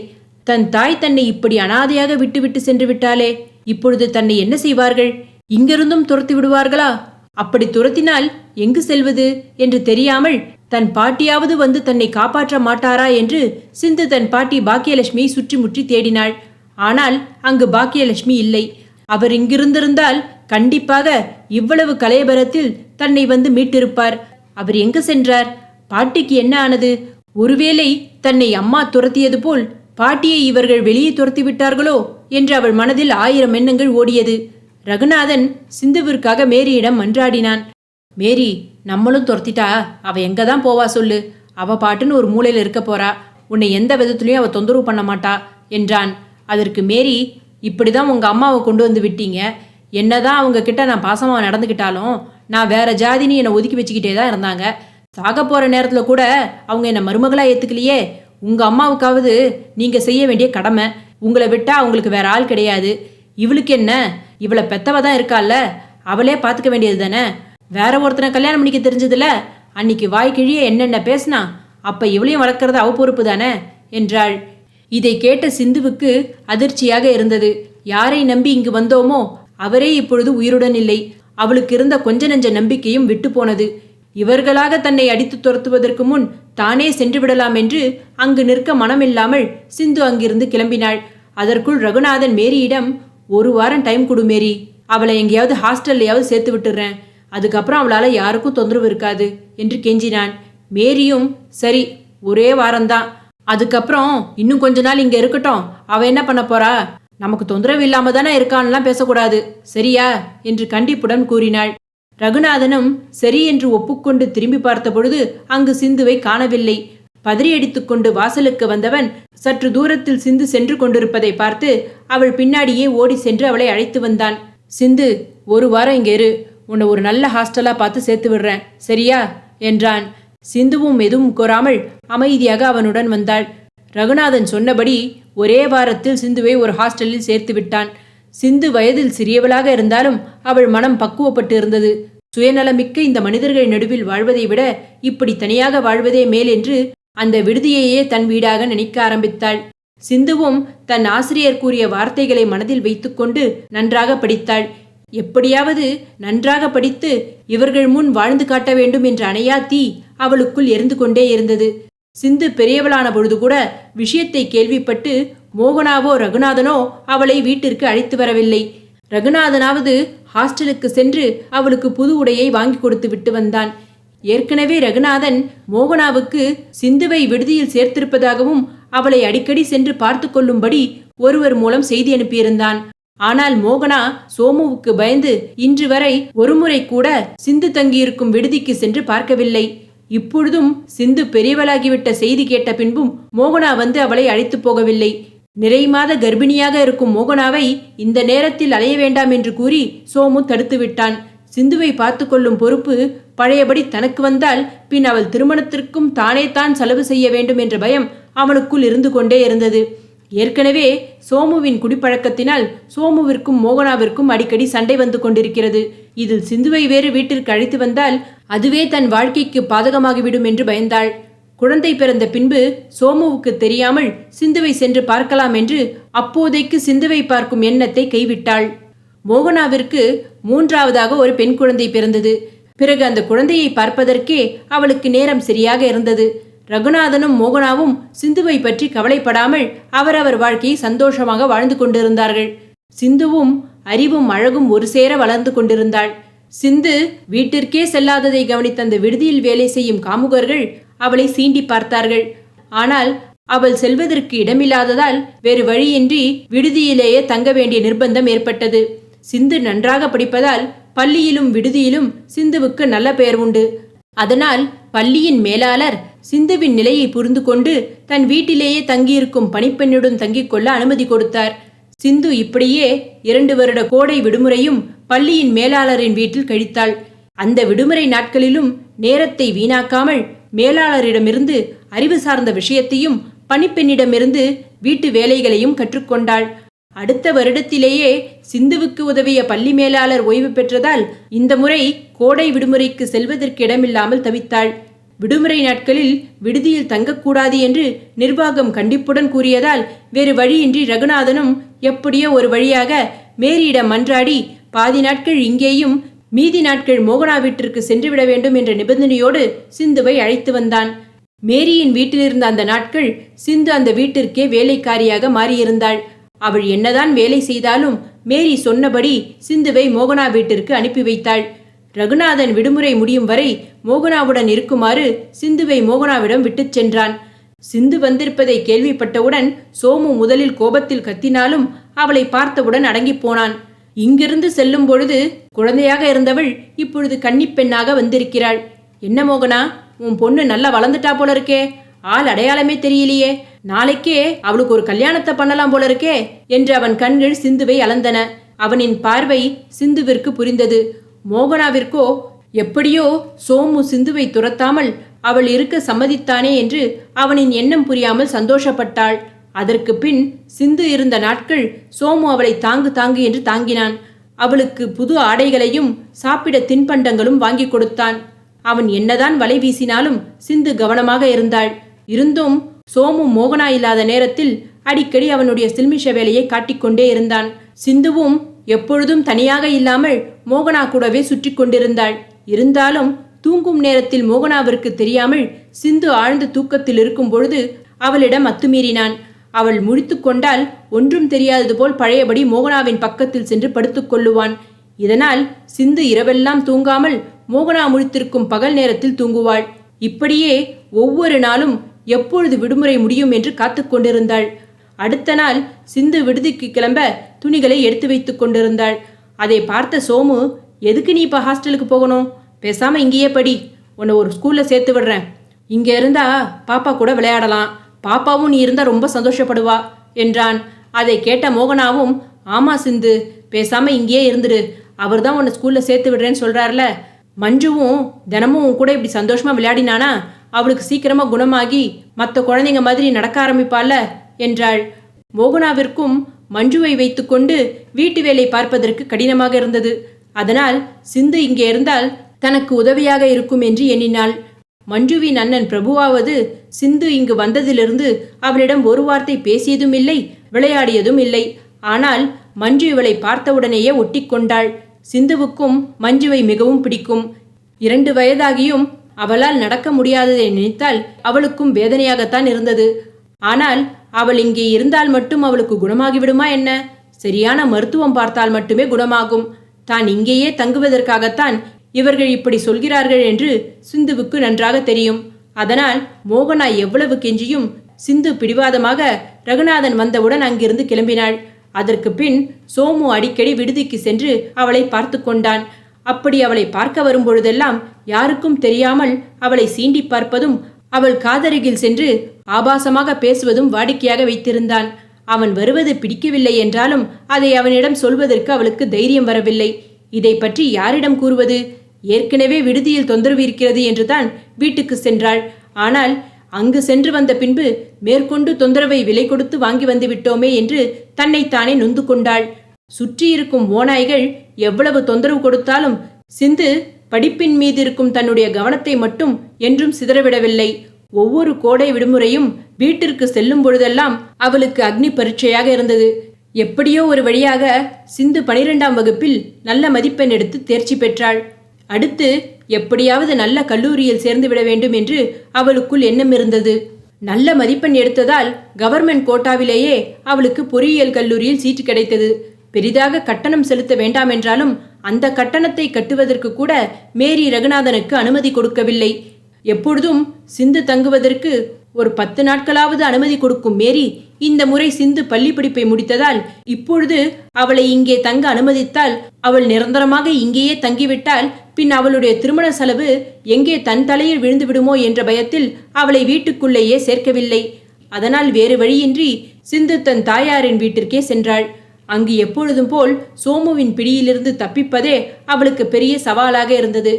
தன் தாய் தன்னை இப்படி அனாதையாக விட்டுவிட்டு சென்று விட்டாளே, இப்பொழுது தன்னை என்ன செய்வார்கள்? இங்கிருந்தும் துரத்தி விடுவார்களா? அப்படி துரத்தினால் எங்கு செல்வது என்று தெரியாமல் தன் பாட்டியாவது வந்து தன்னை காப்பாற்ற மாட்டாரா என்று சிந்து தன் பாட்டி பாக்கியலட்சுமியை சுற்றி முற்றி தேடினாள். ஆனால் அங்கு பாக்கியலட்சுமி இல்லை. அவர் இங்கிருந்திருந்தால் கண்டிப்பாக இவ்வளவு கலையபரத்தில் தன்னை வந்து மீட்டிருப்பார். அவர் எங்கு சென்றார்? பாட்டிக்கு என்ன ஆனது? ஒருவேளை தன்னை அம்மா துரத்தியது போல் பாட்டியை இவர்கள் வெளியே துரத்தி விட்டார்களோ என்று அவள் மனதில் 1000 எண்ணங்கள் ஓடியது. ரகுநாதன் சிந்துவிற்காக மேரியிடம் மன்றாடினான். மேரி, நம்மளும் துரத்திட்டா அவ எங்க தான் போவா சொல்லு? அவ பாட்டுன்னு ஒரு மூலையில் இருக்க போறா. உன்னை எந்த விதத்துலையும் அவ தொந்தரவு பண்ண மாட்டா என்றான். அதற்கு மேரி, இப்படிதான் உங்க அம்மாவை கொண்டு வந்து விட்டீங்க. என்னதான் அவங்க கிட்ட நான் பாசமாக நடந்துக்கிட்டாலும் நான் வேற ஜாதின்னு என்னை ஒதுக்கி வச்சுக்கிட்டே தான் இருந்தாங்க. சாக போற நேரத்தில் கூட அவங்க என்னை மருமகளா ஏத்துக்கலையே. உங்க அம்மாவுக்காவது நீங்க செய்ய வேண்டிய கடமை. உங்களை விட்டா அவங்களுக்கு வேற ஆள் கிடையாது. இவளுக்கு என்ன, இவளை பெத்தவ தான் இருக்கால, அவளே பார்த்துக்க வேண்டியது தானே. வேற ஒருத்தனை கல்யாணம் பண்ணிக்க தெரிஞ்சதுல அன்னைக்கு வாய் கிழிய என்னென்ன பேசினா, அப்ப இவளையும் வளர்க்கறது அவ பொறுப்பு தானே என்றாள். இதை கேட்ட சிந்துவுக்கு அதிர்ச்சியாக இருந்தது. யாரை நம்பி இங்கு வந்தோமோ அவரே இப்பொழுது உயிருடன் இல்லை. அவளுக்கு இருந்த கொஞ்ச நெஞ்ச நம்பிக்கையும் விட்டு போனது. இவர்களாக தன்னை அடித்து துரத்துவதற்கு முன் தானே சென்று விடலாம் என்று அங்கு நிற்க மனமில்லாமல் சிந்து அங்கிருந்து கிளம்பினாள். அதற்குள் ரகுநாதன் மேரியிடம், 1 வாரம் டைம் கொடு மேரி, அவளை எங்கேயாவது ஹாஸ்டல்லையாவது சேர்த்து விட்டுறேன். அதுக்கப்புறம் அவளால் யாருக்கும் தொந்தரவு இருக்காது என்று கெஞ்சினான். மேரியும் சரி, ஒரே வாரம்தான், அதுக்கப்புறம் இன்னும் கொஞ்ச நாள் இங்கே இருக்கட்டும், அவ என்ன பண்ண போறா, நமக்கு தொந்தரவு இல்லாம தானே இருக்கான்லாம் பேசக்கூடாது, சரியா என்று கண்டிப்புடன் கூறினாள். ரகுநாதனும் சரி என்று ஒப்புக்கொண்டு திரும்பி பார்த்த பொழுது அங்கு சிந்துவை காணவில்லை. பதறியடித்துக்கொண்டு வாசலுக்கு வந்தவன் சற்று தூரத்தில் சிந்து சென்று கொண்டிருப்பதை பார்த்து அவள் பின்னாடியே ஓடி சென்று அவளை அழைத்து வந்தான். சிந்து, ஒரு வாரம் இங்கே இரு, உன்னை ஒரு நல்ல ஹாஸ்டலா பார்த்து சேர்த்து விடுறேன், சரியா என்றான். சிந்துவும் எதுவும் கூறாமல் அமைதியாக அவனுடன் வந்தாள். ரகுநாதன் சொன்னபடி ஒரே வாரத்தில் சிந்துவை ஒரு ஹாஸ்டலில் சேர்த்து விட்டான். சிந்து வயதில் சிறியவளாக இருந்தாலும் அவள் மனம் பக்குவப்பட்டு இருந்தது. சுயநலமிக்க இந்த மனிதர்கள் நடுவில் வாழ்வதை விட இப்படி தனியாக வாழ்வதே மேல் என்று அந்த விடுதியையே தன் வீடாக நினைக்க ஆரம்பித்தாள். சிந்துவும் தன் ஆசிரியர் கூறிய வார்த்தைகளை மனதில் வைத்துக்கொண்டு நன்றாக படித்தாள். எப்படியாவது நன்றாக படித்து இவர்கள் முன் வாழ்ந்து காட்ட வேண்டும் என்ற அணையா தீ அவளுக்குள் எரிந்து கொண்டே இருந்தது. சிந்து பெரியவளான பொழுது கூட விஷயத்தை கேள்விப்பட்டு மோகனாவோ ரகுநாதனோ அவளை வீட்டிற்கு அழைத்து வரவில்லை. ரகுநாதனாவது ஹாஸ்டலுக்கு சென்று அவளுக்கு புது உடையை வாங்கி கொடுத்து விட்டு வந்தான். ஏற்கனவே ரகுநாதன் மோகனாவுக்கு சிந்துவை விடுதியில் சேர்த்திருப்பதாகவும் அவளை அடிக்கடி சென்று பார்த்து கொள்ளும்படி ஒருவர் மூலம் செய்தி அனுப்பியிருந்தான். ஆனால் மோகனா சோமுவுக்கு பயந்து இன்று வரை ஒருமுறை கூட சிந்து தங்கியிருக்கும் விடுதிக்கு சென்று பார்க்கவில்லை. இப்பொழுதும் சிந்து பெரியவளாகிவிட்ட செய்தி கேட்ட பின்பும் மோகனா வந்து அவளை அழைத்து போகவில்லை. நிறை மாத கர்ப்பிணியாக இருக்கும் மோகனாவை இந்த நேரத்தில் அலைய வேண்டாம் என்று கூறி சோமு தடுத்து விட்டான். சிந்துவை பார்த்து கொள்ளும் பொறுப்பு பழையபடி தனக்கு வந்தால் பின் அவள் திருமணத்திற்கும் தானே தான் செலவு செய்ய வேண்டும் என்ற பயம் அவனுக்குள் இருந்து கொண்டே இருந்தது. ஏற்கனவே சோமுவின் குடிப்பழக்கத்தினால் சோமுவிற்கும் மோகனாவிற்கும் அடிக்கடி சண்டை வந்து கொண்டிருக்கிறது. இதில் சிந்துவை வேறு வீட்டிற்கு அழைத்து வந்தால் அதுவே தன் வாழ்க்கைக்கு பாதகமாகிவிடும் என்று பயந்தாள். குழந்தை பிறந்த பின்பு சோமுவுக்கு தெரியாமல் சிந்துவை சென்று பார்க்கலாம் என்று அப்போதைக்கு சிந்துவை பார்க்கும் எண்ணத்தை கைவிட்டாள். மோகனாவிற்கு 3ஆவதாக ஒரு பெண் குழந்தை பிறந்தது. பிறகு அந்த குழந்தையை பார்ப்பதற்கே அவளுக்கு நேரம் சரியாக இருந்தது. ரகுநாதனும் மோகனாவும் சிந்துவை பற்றி கவலைப்படாமல் அவரவர் வாழ்க்கையை சந்தோஷமாக வாழ்ந்து கொண்டிருந்தார்கள். சிந்துவும் அறிவும் அழகும் ஒரு சேர வளர்ந்து கொண்டிருந்தாள். சிந்து வீட்டிற்கே செல்லாததை கவனித்த அந்த விடுதியில் வேலை செய்யும் காமுகர்கள் அவளை சீண்டி பார்த்தார்கள். ஆனால் அவள் செல்வதற்கு இடமில்லாததால் வேறு வழியின்றி விடுதியிலேயே தங்க வேண்டிய நிர்பந்தம் ஏற்பட்டது. சிந்து நன்றாக படிப்பதால் பள்ளியிலும் விடுதியிலும் சிந்துவுக்கு நல்ல பெயர் உண்டு. அதனால் பள்ளியின் மேலாளர் சிந்துவின் நிலையை புரிந்து கொண்டு தன் வீட்டிலேயே தங்கியிருக்கும் பணிப்பெண்ணுடன் தங்கிக் கொள்ள அனுமதி கொடுத்தார். சிந்து இப்படியே 2 வருட கோடை விடுமுறையும் பள்ளியின் மேலாளரின் வீட்டில் கழித்தாள். அந்த விடுமுறை நாட்களிலும் நேரத்தை வீணாக்காமல் மேலாளரிடமிருந்து அறிவு சார்ந்த விஷயத்தையும் பணிப்பெண்ணிடமிருந்து வீட்டு வேலைகளையும் கற்றுக்கொண்டாள். அடுத்த வருடத்திலேயே சிந்துவுக்கு உதவிய பள்ளி மேலாளர் ஓய்வு பெற்றதால் இந்த முறை கோடை விடுமுறைக்கு செல்வதற்கு இடமில்லாமல் தவித்தாள். விடுமுறை நாட்களில் விடுதியில் தங்கக்கூடாது என்று நிர்வாகம் கண்டிப்புடன் கூறியதால் வேறு வழியின்றி ரகுநாதனும் எப்படியோ ஒரு வழியாக மேரியிடம் மன்றாடி பாதி நாட்கள் இங்கேயும் மீதி நாட்கள் மோகனா வீட்டிற்கு சென்றுவிட வேண்டும் என்ற நிபந்தனையோடு சிந்துவை அழைத்து வந்தான். மேரியின் வீட்டிலிருந்த அந்த நாட்கள் சிந்து அந்த வீட்டிற்கே வேலைக்காரியாக மாறியிருந்தாள். அவள் என்னதான் வேலை செய்தாலும் மேரி சொன்னபடி சிந்துவை மோகனா வீட்டிற்கு அனுப்பி வைத்தாள். ரகுநாதன் விடுமுறை முடியும் வரை மோகனாவுடன் இருக்குமாறு சிந்துவை மோகனாவிடம் விட்டுச் சென்றான். சிந்து வந்திருப்பதை கேள்விப்பட்டவுடன் சோமு முதலில் கோபத்தில் கத்தினாலும் அவளை பார்த்தவுடன் அடங்கி போனான். இங்கிருந்து செல்லும் பொழுது குழந்தையாக இருந்தவள் இப்பொழுது கன்னிப்பெண்ணாக வந்திருக்கிறாள். என்ன மோகனா, உன் பொண்ணு நல்லா வளர்ந்துட்டா போல இருக்கே, ஆள் அடையாளமே தெரியலையே, நாளைக்கே அவளுக்கு ஒரு கல்யாணத்தை பண்ணலாம் போல இருக்கே என்று அவன் கண்கள் சிந்துவை அளந்தன. அவனின் பார்வை சிந்துவிற்கு புரிந்தது. மோகனாவிற்கோ எப்படியோ சோமு சிந்துவை துரத்தாமல் அவள் இருக்க சம்மதித்தானே என்று அவனின் எண்ணம் புரியாமல் சந்தோஷப்பட்டாள். அதற்கு பின் சிந்து இருந்த நாட்கள் சோமு அவளை தாங்கு என்று தாங்கினான். அவளுக்கு புது ஆடைகளையும் சாப்பிட தின்பண்டங்களும் வாங்கி கொடுத்தான். அவன் என்னதான் வலை வீசினாலும் சிந்து கவனமாக இருந்தாள். இருந்தும் சோமு மோகனா இல்லாத நேரத்தில் அடிக்கடி அவனுடைய சில்மிஷ வேலையை காட்டிக்கொண்டே இருந்தான். சிந்துவும் எப்பொழுதும் தனியாக இல்லாமல் மோகனா கூடவே சுற்றி கொண்டிருந்தாள். இருந்தாலும் தூங்கும் நேரத்தில் மோகனாவிற்கு தெரியாமல் சிந்து ஆழ்ந்த தூக்கத்தில் இருக்கும் பொழுது அவளிடம் அத்துமீறினான். அவள் முழித்து கொண்டால் ஒன்றும் தெரியாதது போல் பழையபடி மோகனாவின் பக்கத்தில் சென்று படுத்துக் கொள்ளுவான். இதனால் சிந்து இரவெல்லாம் தூங்காமல் மோகனா முழித்திருக்கும் பகல் நேரத்தில் தூங்குவாள். இப்படியே ஒவ்வொரு நாளும் எப்பொழுது விடுமுறை முடியும் என்று காத்து கொண்டிருந்தாள். அடுத்த நாள் சிந்து விடுதிக்கு கிளம்ப துணிகளை எடுத்து வைத்து கொண்டிருந்தாள். அதை பார்த்த சோமு, எதுக்கு நீ இப்போ ஹாஸ்டலுக்கு போகணும்? பேசாம இங்கேயே படி. உன்னை ஒரு ஸ்கூல்ல சேர்த்து விடுறேன். இங்க இருந்தா பாப்பா கூட விளையாடலாம். பாப்பாவும் நீ இருந்தா ரொம்ப சந்தோஷப்படுவா என்றான். அதை கேட்ட மோகனாவும், ஆமா சிந்து, பேசாம இங்கேயே இருந்துடு. அவர் தான் உன்னை ஸ்கூல்ல சேர்த்து விடுறேன்னு சொல்றாருல. மஞ்சுவும் தினமும் உன் கூட இப்படி சந்தோஷமா விளையாடினானா அவளுக்கு சீக்கிரமா குணமாகி மற்ற குழந்தைங்க மாதிரி நடக்க ஆரம்பிப்பாள்ல என்றாள். மோகனாவிற்கும் மஞ்சுவை வைத்துக்கொண்டு வீட்டு வேலை பார்ப்பதற்கு கடினமாக இருந்தது. அதனால் சிந்து இங்கே இருந்தால் தனக்கு உதவியாக இருக்கும் என்று எண்ணினாள். மஞ்சுவின் அண்ணன் பிரபுவாவது சிந்து இங்கு வந்ததிலிருந்து அவளிடம் ஒரு வார்த்தை பேசியதும் இல்லை, விளையாடியதும் இல்லை. ஆனால் மஞ்சு இவளை பார்த்தவுடனேயே ஒட்டிக்கொண்டாள். சிந்துவுக்கும் மஞ்சுவை மிகவும் பிடிக்கும். 2 வயதாகியும் அவளால் நடக்க முடியாததை நினைத்தால் அவளுக்கும் வேதனையாகத்தான் இருந்தது. ஆனால் அவள் இங்கே இருந்தால் மட்டும் அவளுக்கு குணமாகிவிடுமா என்ன? சரியான மருத்துவம் பார்த்தால் மட்டுமே குணமாகும். தான் இங்கேயே தங்குவதற்காகத்தான் இவர்கள் இப்படி சொல்கிறார்கள் என்று சிந்துவுக்கு நன்றாக தெரியும். அதனால் மோகனா எவ்வளவு கெஞ்சியும் சிந்து பிடிவாதமாக ரகுநாதன் வந்தவுடன் அங்கிருந்து கிளம்பினாள். அதற்கு பின் சோமு அடிக்கடி விடுதிக்கு சென்று அவளை பார்த்து கொண்டான். அப்படி அவளை பார்க்க வரும்பொழுதெல்லாம் யாருக்கும் தெரியாமல் அவளை சீண்டி பார்ப்பதும் அவள் காதருகில் சென்று ஆபாசமாக பேசுவதும் வாடிக்கையாக வைத்திருந்தான். அவன் வருவது பிடிக்கவில்லை என்றாலும் அதை அவனிடம் சொல்வதற்கு அவளுக்கு தைரியம் வரவில்லை. இதை பற்றி யாரிடம் கூறுவது? ஏற்கனவே விடுதியில் தொந்தரவு இருக்கிறது என்றுதான் வீட்டுக்கு சென்றாள். ஆனால் அங்கு சென்று வந்த பின்பு மேற்கொண்டு தொந்தரவை விலை கொடுத்து வாங்கி வந்து விட்டோமே என்று தன்னைத்தானே நொந்து கொண்டாள். சுற்றியிருக்கும் ஓநாய்கள் எவ்வளவு தொந்தரவு கொடுத்தாலும் சிந்து படிப்பின் மீது இருக்கும் தன்னுடைய கவனத்தை மட்டும் என்றும் சிதறவிடவில்லை. ஒவ்வொரு கோடை விடுமுறையும் வீட்டிற்கு செல்லும் பொழுதெல்லாம் அவளுக்கு அக்னி பரீட்சையாக இருந்தது. எப்படியோ ஒரு வழியாக சிந்து 12ஆம் வகுப்பில் நல்ல மதிப்பெண் எடுத்து தேர்ச்சி பெற்றாள். அடுத்து எப்படியாவது நல்ல கல்லூரியில் சேர்ந்து விட வேண்டும் என்று அவளுக்குள் எண்ணம் இருந்தது. நல்ல மதிப்பெண் எடுத்ததால் கவர்மெண்ட் கோட்டாவிலேயே அவளுக்கு பொறியியல் கல்லூரியில் சீட்டு கிடைத்தது. பெரிதாக கட்டணம் செலுத்த வேண்டாம் என்றாலும் அந்த கட்டணத்தை கட்டுவதற்கு கூட மேரி ரகுநாதனுக்கு அனுமதி கொடுக்கவில்லை. எப்பொழுதும் சிந்து தங்குவதற்கு ஒரு 10 நாட்களாவது அனுமதி கொடுக்கும் மேரி இந்த முறை சிந்து பள்ளி படிப்பை முடித்ததால் இப்பொழுது அவளை இங்கே தங்க அனுமதித்தால் அவள் நிரந்தரமாக இங்கேயே தங்கிவிட்டால் பின் அவளுடைய திருமண செலவு எங்கே தன் தலையில் விழுந்து விடுமோ என்ற பயத்தில் அவளை வீட்டுக்குள்ளேயே சேர்க்கவில்லை. அதனால் வேறு வழியின்றி சிந்து தன் தாயாரின் வீட்டிற்கே சென்றாள். அங்கு எப்பொழுதும் போல் சோமுவின் பிடியிலிருந்து தப்பிப்பதே அவளுக்கு பெரிய சவாலாக இருந்தது.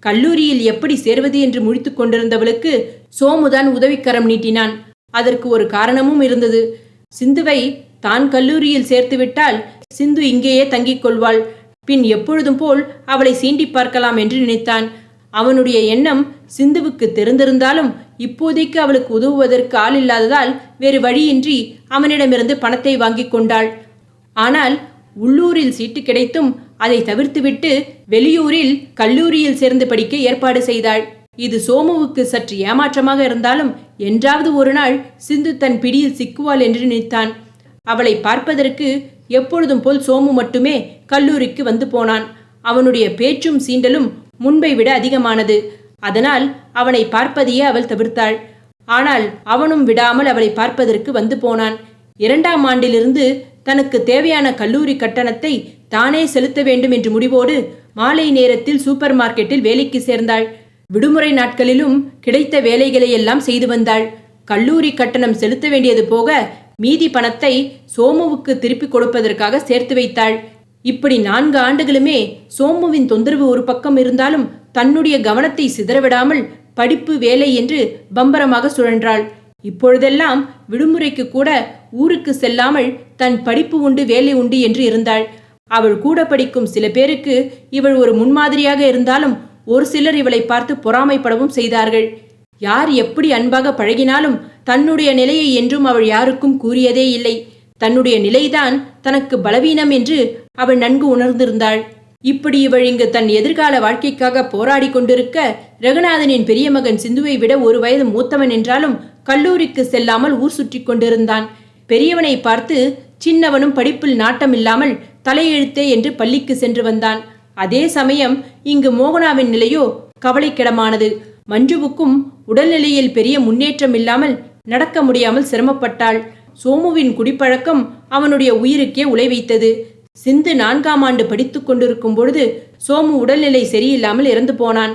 கல்லூரியில் எப்படி சேர்வது என்று முடித்து கொண்டிருந்தவளுக்கு சோமுதான் உதவிக்கரம் நீட்டினான். அதற்கு ஒரு காரணமும் இருந்தது. சிந்துவை தான் கல்லூரியில் சேர்த்துவிட்டால் சிந்து இங்கேயே தங்கிக் கொள்வாள். பின் எப்பொழுதும் போல் அவளை சீண்டி பார்க்கலாம் என்று நினைத்தான். அவனுடைய எண்ணம் சிந்துவுக்கு தெரிந்திருந்தாலும் இப்போதைக்கு அவளுக்கு உதவுவதற்கு ஆள் இல்லாததால் வேறு வழியின்றி அவனிடமிருந்து பணத்தை வாங்கி கொண்டாள். ஆனால் உள்ளூரில் சீட்டு கிடைத்தும் அதை தவிர்த்துவிட்டு வெளியூரில் கல்லூரியில் சேர்ந்து படிக்க ஏற்பாடு செய்தாள். இது சோமுவுக்கு சற்று ஏமாற்றமாக இருந்தாலும் என்றாவது ஒரு நாள் சிந்து தன் பிடியில் சிக்குவாள் என்று நினைத்தான். அவளை பார்ப்பதற்கு எப்பொழுதும் போல் சோமு மட்டுமே கல்லூரிக்கு வந்து போனான். அவனுடைய பேச்சும் சீண்டலும் முன்பை விட அதிகமானது. அதனால் அவனை பார்ப்பதையே அவள் தவிர்த்தாள். ஆனால் அவனும் விடாமல் அவளை பார்ப்பதற்கு வந்து போனான். 2ஆம் ஆண்டிலிருந்து தனக்கு தேவையான கல்லூரி கட்டணத்தை தானே செலுத்த வேண்டும் என்று முடிவோடு மாலை நேரத்தில் சூப்பர் மார்க்கெட்டில் வேலைக்கு சேர்ந்தாள். விடுமுறை நாட்களிலும் கிடைத்த வேலைகளை எல்லாம் செய்து வந்தாள். கல்லூரி கட்டணம் செலுத்த வேண்டியது போக மீதி பணத்தை சோமுவுக்கு திருப்பி கொடுப்பதற்காக சேர்த்து வைத்தாள். இப்படி 4 ஆண்டுகளுமே சோமுவின் தொந்தரவு ஒரு பக்கம் இருந்தாலும் தன்னுடைய கவனத்தை சிதறவிடாமல் படிப்பு வேலை என்று பம்பரமாக சுழன்றாள். இப்பொழுதெல்லாம் விடுமுறைக்கு கூட ஊருக்கு செல்லாமல் தன் படிப்பு உண்டு வேலை உண்டு என்று இருந்தாள். அவள் கூட படிக்கும் சில பேருக்கு இவள் ஒரு முன்மாதிரியாக இருந்தாலும் ஒரு சிலர் இவளை பார்த்து பொறாமைப்படவும் செய்தார்கள். யார் எப்படி அன்பாக பழகினாலும் தன்னுடைய நிலையை என்றும் அவள் யாருக்கும் கூறியதே இல்லை. தன்னுடைய நிலைதான் தனக்கு பலவீனம் என்று அவள் நன்கு உணர்ந்திருந்தாள். இப்படி இவள் இங்கு தன் எதிர்கால வாழ்க்கைக்காக போராடி கொண்டிருக்க ரகுநாதனின் பெரிய மகன் சிந்துவை விட 1 வயது மூத்தவன் என்றாலும் கல்லூரிக்கு செல்லாமல் ஊர் சுற்றி கொண்டிருந்தான். பெரியவனை பார்த்து சின்னவனும் படிப்பில் நாட்டம் இல்லாமல் தலையெழுத்தே என்று பள்ளிக்கு சென்று வந்தான். அதே சமயம் இங்கு மோகனாவின் நிலையோ கவலைக்கிடமானது. மஞ்சுவுக்கும் உடல்நிலையில் பெரிய முன்னேற்றம் இல்லாமல் நடக்க முடியாமல் சிரமப்பட்டாள். சோமுவின் குடிப்பழக்கம் அவனுடைய உயிருக்கே உலை வைத்தது. சிந்து 4ஆம் ஆண்டு படித்து கொண்டிருக்கும் பொழுது சோமு உடல்நிலை சரியில்லாமல் இறந்து போனான்.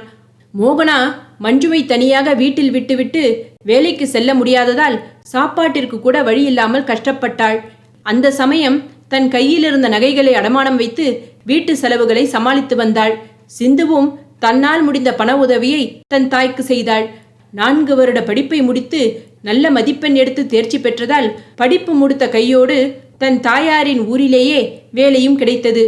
மோகனா மஞ்சுவை தனியாக வீட்டில் விட்டுவிட்டு வேலைக்கு செல்ல முடியாததால் சாப்பாட்டிற்கு கூட வழியில்லாமல் கஷ்டப்பட்டாள். அந்த சமயம் தன் கையில் இருந்த நகைகளை அடமானம் வைத்து வீட்டு செலவுகளை சமாளித்து வந்தாள். சிந்துவும் தன்னால் முடிந்த பண உதவியை தன் தாய்க்கு செய்தாள். 4 வருட படிப்பை முடித்து நல்ல மதிப்பெண் எடுத்து தேர்ச்சி பெற்றதால் படிப்பு முடித்த கையோடு தன் தாயாரின் ஊரிலேயே வேலையும் கிடைத்தது.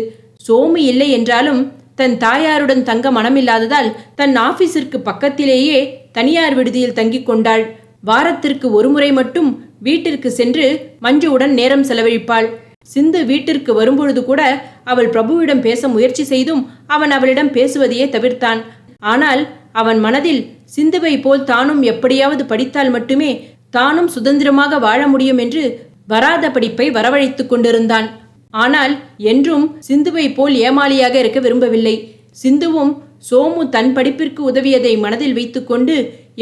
சோமு இல்லை என்றாலும் தன் தாயாருடன் தங்க மனமில்லாததால் தன் ஆபீஸிற்கு பக்கத்திலேயே தனியார் விடுதியில் தங்கிக் கொண்டாள். வாரத்திற்கு ஒரு முறை மட்டும் வீட்டிற்கு சென்று மஞ்சுவுடன் நேரம் செலவழிப்பாள். சிந்து வீட்டிற்கு வரும்பொழுது கூட அவள் பிரபுவிடம் பேச முயற்சி செய்தும் அவன் அவளிடம் பேசுவதையே தவிர்த்தான். ஆனால் அவன் மனதில் சிந்துவை போல் தானும் எப்படியாவது படித்தால் மட்டுமே தானும் சுதந்திரமாக வாழ முடியும் என்று வராத படிப்பை வரவழைத்துக் கொண்டிருந்தான். ஆனால் என்றும் சிந்துவை போல் ஏமாளியாக இருக்க விரும்பவில்லை. சிந்துவும் சோமு தன் படிப்பிற்கு உதவியதை மனதில் வைத்துக்கொண்டு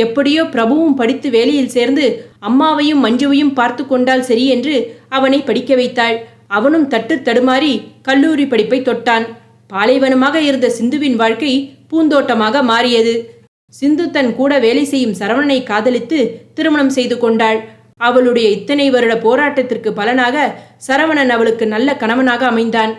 எப்படியோ பிரபுவும் படித்து வேலையில் சேர்ந்து அம்மாவையும் மஞ்சுவையும் பார்த்து கொண்டால் சரி என்று அவனை படிக்க வைத்தாள். அவனும் தட்டு தடுமாறி கல்லூரி படிப்பை தொட்டான். பாலைவனமாக இருந்த சிந்துவின் வாழ்க்கை பூந்தோட்டமாக மாறியது. சிந்து தன் கூட வேலை செய்யும் சரவணனை காதலித்து திருமணம் செய்து கொண்டாள். அவளுடைய இத்தனை வருட போராட்டத்திற்கு பலனாக சரவணன் அவளுக்கு நல்ல கணவனாக அமைந்தான்.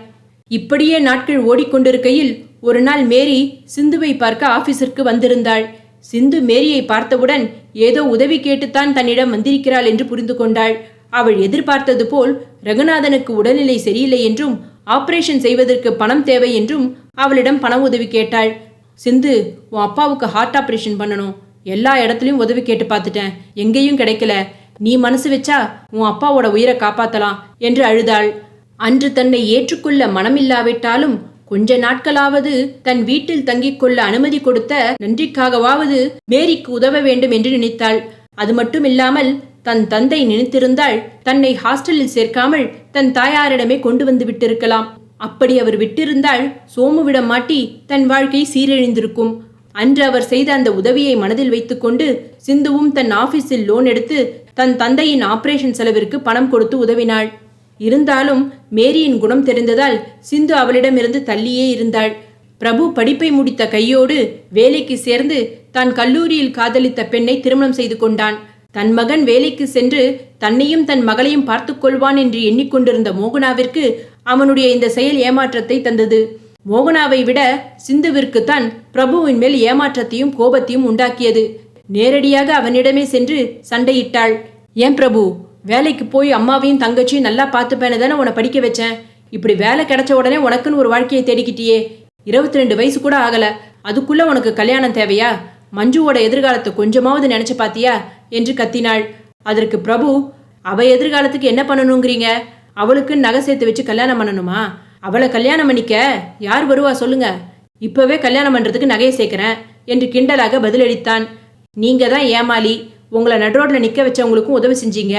இப்படியே நாட்கள் ஓடிக்கொண்டிருக்கையில் ஒரு நாள் மேரி சிந்துவை பார்க்க ஆபீஸிற்கு வந்திருந்தாள். சிந்து மேரியை பார்த்தவுடன் ஏதோ உதவி கேட்டுத்தான் தன்னிடம் வந்திருக்கிறாள் என்று புரிந்து கொண்டாள். அவள் எதிர்பார்த்தது போல் ரகுநாதனுக்கு உடல்நிலை சரியில்லை என்றும் ஆபரேஷன் செய்வதற்கு பணம் தேவை என்றும் அவளிடம் பண உதவி கேட்டாள். சிந்து, உன் அப்பாவுக்கு ஹார்ட் ஆபரேஷன் பண்ணணும். எல்லா இடத்துலையும் உதவி கேட்டு பார்த்துட்டேன், எங்கேயும் கிடைக்கல. நீ மனசு வச்சா உன் அப்பாவோட உயிரை காப்பாத்தலாம் என்று அழுதாள். அன்று தன்னை ஏற்றுக்கொள்ள மனமில்லாவிட்டாலும் கொஞ்ச நாட்களாவது தன் வீட்டில் தங்கிக் கொள்ள அனுமதி கொடுத்த நன்றிக்காகவாவது மேரிக்கு உதவ வேண்டும் என்று நினைத்தாள். அது மட்டுமில்லாமல் தன் தந்தை நினைத்திருந்தால் தன்னை ஹாஸ்டலில் சேர்க்காமல் தன் தாயாரிடமே கொண்டு வந்து விட்டிருக்கலாம். அப்படி அவர் விட்டிருந்தால் சோமுவிடம் மாட்டி தன் வாழ்க்கை சீரழிந்திருக்கும். அன்று அவர் செய்த அந்த உதவியை மனதில் வைத்துக்கொண்டு சிந்துவும் தன் ஆபீஸில் லோன் எடுத்து தன் தந்தையின் ஆபரேஷன் செலவிற்கு பணம் கொடுத்து உதவினாள். இருந்தாலும் மேரியின் குணம் தெரிந்ததால் சிந்து அவளிடமிருந்து தள்ளியே இருந்தாள். பிரபு படிப்பை முடித்த கையோடு வேலைக்கு சேர்ந்து தான் கல்லூரியில் காதலித்த பெண்ணை திருமணம் செய்து கொண்டான். தன் மகன் வேலைக்கு சென்று தன்னையும் தன் மகளையும் பார்த்து கொள்வான் என்று எண்ணிக்கொண்டிருந்த மோகனாவிற்கு அவனுடைய இந்த செயல் ஏமாற்றத்தை தந்தது. மோகனாவை விட சிந்துவிற்குத்தான் பிரபுவின் மேல் ஏமாற்றத்தையும் கோபத்தையும் உண்டாக்கியது. நேரடியாக அவனிடமே சென்று சண்டையிட்டாள். ஏன் பிரபு, வேலைக்கு போய் அம்மாவையும் தங்கச்சியும் நல்லா பார்த்துப்பேன்னு தானே உன்னை படிக்க வச்சேன். இப்படி வேலை கிடைச்ச உடனே உனக்குன்னு ஒரு வாழ்க்கையை தேடிக்கிட்டியே. 22 வயசு கூட ஆகல, அதுக்குள்ள உனக்கு கல்யாணம் தேவையா? மஞ்சுவோட எதிர்காலத்தை கொஞ்சமாவது நினைச்சு பாத்தியா என்று கத்தினாள். அதற்கு பிரபு, அவ எதிர்காலத்துக்கு என்ன பண்ணணுங்கிறீங்க? அவளுக்கு நகை சேர்த்து வச்சு கல்யாணம் பண்ணணுமா? அவளை கல்யாணம் பண்ணிக்க யார் வருவா சொல்லுங்க? இப்பவே கல்யாணம் பண்றதுக்கு நகையை சேர்க்கிறேன் என்று கிண்டலாக பதிலளித்தான். நீங்க தான் ஏமாளி. உங்களை நடுரோட்ல நிக்க வச்சவங்களுக்கும் உதவி செஞ்சீங்க.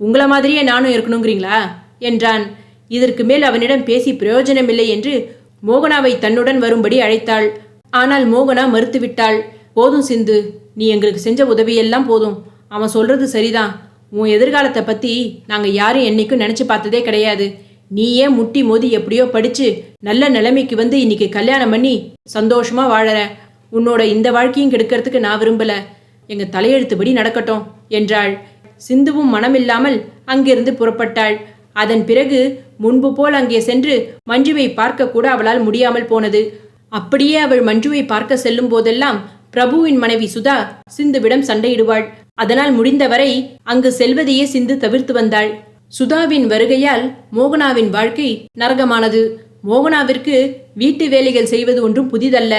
உங்களை மாதிரியே நானும் இருக்கணுங்கிறீங்களா என்றான். இதற்கு மேல் அவனிடம் பேசி பிரயோஜனமில்லை என்று மோகனாவை தன்னுடன் வரும்படி அழைத்தாள். ஆனால் மோகனா மறுத்துவிட்டாள். போதும் சிந்து, நீ எங்களுக்கு செஞ்ச உதவியெல்லாம் போதும். அவன் சொல்றது சரிதான். உன் எதிர்காலத்தை பத்தி நாங்க யாரும் என்னைக்கும் நினைச்சு பார்த்ததே கிடையாது. நீயே முட்டி மோதி எப்படியோ படிச்சு நல்ல நிலைமைக்கு வந்து இன்னைக்கு கல்யாணம் பண்ணி சந்தோஷமா வாழற. உன்னோட இந்த வாழ்க்கையும் கெடுக்கிறதுக்கு நான் விரும்பல. எங்க தலையெழுத்துபடி நடக்கட்டும் என்றாள். சிந்துவும் மனமில்லாமல் அங்கிருந்து புறப்பட்டாள். அதன் பிறகு முன்பு போல் அங்கே சென்று மஞ்சுவை பார்க்க கூட அவளால் முடியாமல் போனது. அப்படியே அவள் மஞ்சுவை பார்க்க செல்லும் போதெல்லாம் பிரபுவின் மனைவி சுதா சிந்துவிடம் சண்டையிடுவாள். அதனால் முடிந்தவரை அங்கு செல்வதையே சிந்து தவிர்த்து வந்தாள். சுதாவின் வருகையால் மோகனாவின் வாழ்க்கை நரகமானது. மோகனாவிற்கு வீட்டு வேலைகள் செய்வது ஒன்றும் புதிதல்ல.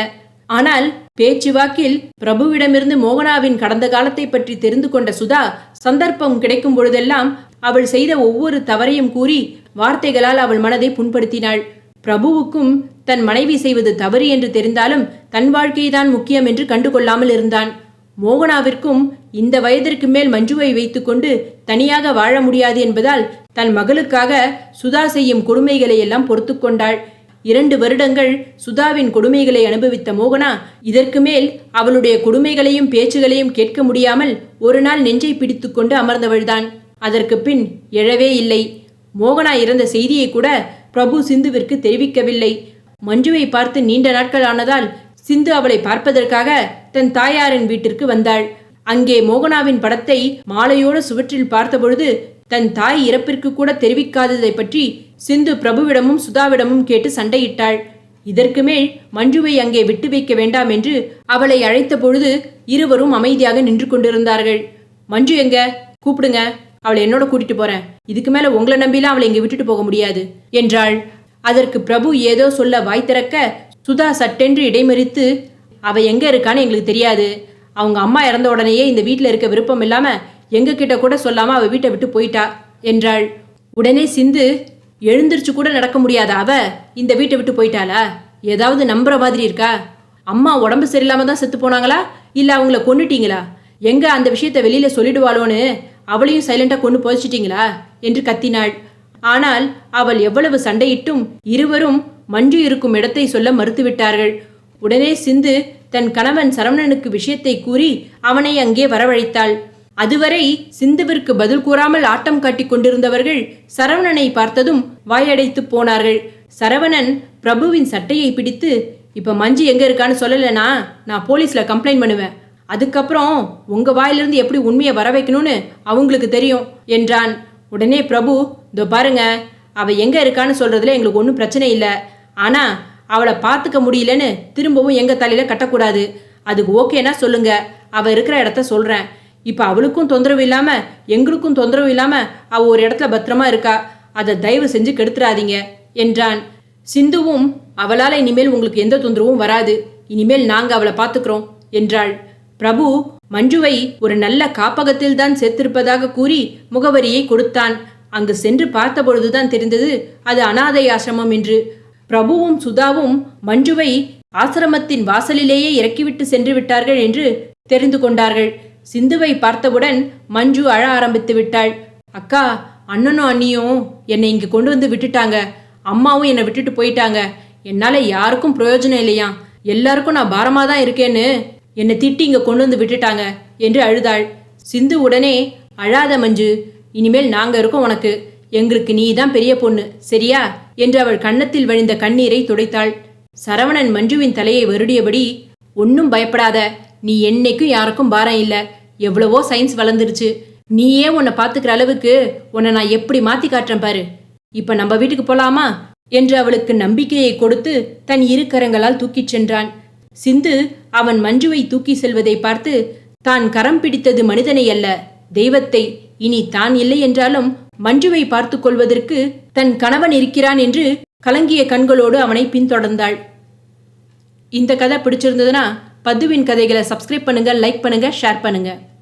ஆனால் பேச்சுவாக்கில் பிரபுவிடமிருந்து மோகனாவின் கடந்த காலத்தை பற்றி தெரிந்து கொண்ட சுதா சந்தர்ப்பம் கிடைக்கும் பொழுதெல்லாம் அவள் செய்த ஒவ்வொரு தவறையும் கூறி வார்த்தைகளால் அவள் மனதை புண்படுத்தினாள். பிரபுவுக்கும் தன் மனைவி செய்வது தவறு என்று தெரிந்தாலும் தன் வாழ்க்கைதான் முக்கியம் என்று கண்டுகொள்ளாமல் இருந்தான். மோகனாவிற்கும் இந்த வயதிற்கு மேல் மஞ்சுவை வைத்துக்கொண்டு தனியாக வாழ முடியாது என்பதால் தன் மகளுக்காக சுதா செய்யும் கொடுமைகளை எல்லாம் பொறுத்து கொண்டாள். 2 வருடங்கள் சுதாவின் கொடுமைகளை அனுபவித்த மோகனா இதற்கு மேல் அவளுடைய கொடுமைகளையும் பேச்சுகளையும் கேட்க முடியாமல் ஒரு நாள் நெஞ்சை பிடித்து கொண்டு அமர்ந்தவள்தான். அதற்கு பின் எழவே இல்லை. மோகனா இறந்த செய்தியை கூட பிரபு சிந்துவிற்கு தெரிவிக்கவில்லை. மஞ்சுவை பார்த்து நீண்ட நாட்கள் ஆனதால் சிந்து அவளை பார்ப்பதற்காக தன் தாயாரின் வீட்டிற்கு வந்தாள். அங்கே மோகனாவின் படத்தை மாலையோடு சுவற்றில் பார்த்தபொழுது தன் தாய் இறப்பிற்கு கூட தெரிவிக்காததை பற்றி சிந்து பிரபுவிடமும் சுதாவிடமும் கேட்டு சண்டையிட்டாள். இதற்கு மேல் மஞ்சுவை அங்கே விட்டு வைக்க வேண்டாம் என்று அவளை அழைத்த பொழுது இருவரும் அமைதியாக நின்று கொண்டிருந்தார்கள். மஞ்சு எங்க? கூப்பிடுங்க, அவளை என்னோட கூட்டிட்டு போறேன். இதுக்கு மேல உங்களை நம்பிலாம் அவளை இங்கே விட்டுட்டு போக முடியாது என்றாள். அதற்கு பிரபு ஏதோ சொல்ல வாய் திறக்க சுதா சட்டென்று இடைமறித்து, அவ எங்க இருக்கான்னு எங்களுக்கு தெரியாது. அவங்க அம்மா இறந்த உடனேயே இந்த வீட்டில் இருக்க விருப்பம் இல்லாம எங்க கிட்ட கூட சொல்லாம அவ வீட்டை விட்டு போயிட்டா என்றாள். உடனே சிந்து, எழுந்திருச்சு கூட நடக்க முடியாத அவ இந்த வீட்டை விட்டு போயிட்டாளா? ஏதாவது நம்புற மாதிரி இருக்கா? அம்மா உடம்பு சரியில்லாம தான் செத்து போனாங்களா, இல்ல அவங்கள கொன்னுட்டீங்களா? எங்க அந்த விஷயத்த வெளியில சொல்லிடுவாளோன்னு அவளையும் சைலண்டா கொண்டு புதைச்சிட்டீங்களா என்று கத்தினாள். ஆனால் அவள் எவ்வளவு சண்டையிட்டும் இருவரும் மஞ்சு இருக்கும் இடத்தை சொல்ல மறுத்துவிட்டார்கள். உடனே சிந்து தன் கணவன் சரவணனுக்கு விஷயத்தை கூறி அவனை அங்கே வரவழைத்தாள். அதுவரை சிந்துவிற்கு பதில் கூறாமல் ஆட்டம் காட்டிக் கொண்டிருந்தவர்கள் சரவணனை பார்த்ததும் வாயடைத்து போனார்கள். சரவணன் பிரபுவின் சட்டையை பிடித்து, இப்ப மஞ்சு எங்க இருக்கான்னு சொல்லலைனா நான் போலீஸ்ல கம்ப்ளைண்ட் பண்ணுவேன். அதுக்கப்புறம் உங்க வாயிலிருந்து எப்படி உண்மையை வர வைக்கணும்னு அவங்களுக்கு தெரியும் என்றான். உடனே பிரபு, இதோ பாருங்க, அவ எங்க இருக்கான்னு சொல்றதுல எங்களுக்கு ஒன்றும் பிரச்சனை இல்லை. ஆனா அவளை பார்த்துக்க முடியலன்னு திரும்பவும் எங்க தலையில கட்டக்கூடாது. அதுக்கு ஓகேனா சொல்லுங்க, அவ இருக்கிற இடத்த சொல்றேன். இப்ப அவளுக்கும் தொந்தரவு இல்லாம எங்களுக்கும் தொந்தரவு இல்லாம அவ ஒரு இடத்துல பத்திரமா இருக்கா. அதை தயவு செஞ்சு கெடுத்துறாதீங்க என்றான். சிந்துவும், அவளால இனிமேல் உங்களுக்கு எந்த தொந்தரவும் வராது, இனிமேல் நாங்க அவளை பார்த்துக்கிறோம் என்றாள். பிரபு மஞ்சுவை ஒரு நல்ல காப்பகத்தில் தான் சேர்த்திருப்பதாக கூறி முகவரியை கொடுத்தான். அங்கு சென்று பார்த்தபொழுதுதான் தெரிந்தது அது அனாதை ஆசிரமம் என்று. பிரபுவும் சுதாவும் மஞ்சுவை ஆசிரமத்தின் வாசலிலேயே இறக்கிவிட்டு சென்று விட்டார்கள் என்று தெரிந்து கொண்டார்கள். சிந்துவை பார்த்தவுடன் மஞ்சு அழ ஆரம்பித்து விட்டாள். அக்கா, அண்ணனும் அண்ணியும் என்னை இங்கே கொண்டு வந்து விட்டுட்டாங்க. அம்மாவும் என்னை விட்டுட்டு போயிட்டாங்க. என்னால யாருக்கும் பிரயோஜனம் இல்லையா, எல்லாருக்கும் நான் பாரமா தான் இருக்கேன்னு என்னை திட்டி இங்க கொண்டு வந்து விட்டுட்டாங்க என்று அழுதாள். சிந்து உடனே, அழாத மஞ்சு, இனிமேல் நாங்க இருக்கோம் உனக்கு. எங்களுக்கு நீ தான் பெரிய பொண்ணு, சரியா என்று அவள் கன்னத்தில் வழிந்த கண்ணீரை துடைத்தாள். சரவணன் மஞ்சுவின் தலையை வருடியபடி, ஒன்னும் பயப்படாத, நீ என்னைக்கும் யாருக்கும் பாரம் இல்லை. எவ்வளவோ சயின்ஸ் வளர்ந்துருச்சு. நீயே உன்னை பார்த்துக்கிற அளவுக்கு உன்னை நான் எப்படி மாத்தி காட்டுறேன் பாரு. இப்ப நம்ம வீட்டுக்கு போலாமா என்று அவளுக்கு நம்பிக்கையை கொடுத்து தன் இரு கரங்களால் தூக்கிச் சென்றான். சிந்து அவன் மஞ்சுவை தூக்கி செல்வதை பார்த்து, தான் கரம் பிடித்தது மனிதனை அல்ல, தெய்வத்தை. இனி தான் இல்லை என்றாலும் மஞ்சுவை பார்த்து கொள்வதற்கு தன் கணவன் இருக்கிறான் என்று கலங்கிய கண்களோடு அவனை பின்தொடர்ந்தாள். இந்த கதை பிடிச்சிருந்ததுன்னா பத்துவின் கதைகளை சப்ஸ்கிரைப் பண்ணுங்க, லைக் பண்ணுங்க, ஷேர் பண்ணுங்க.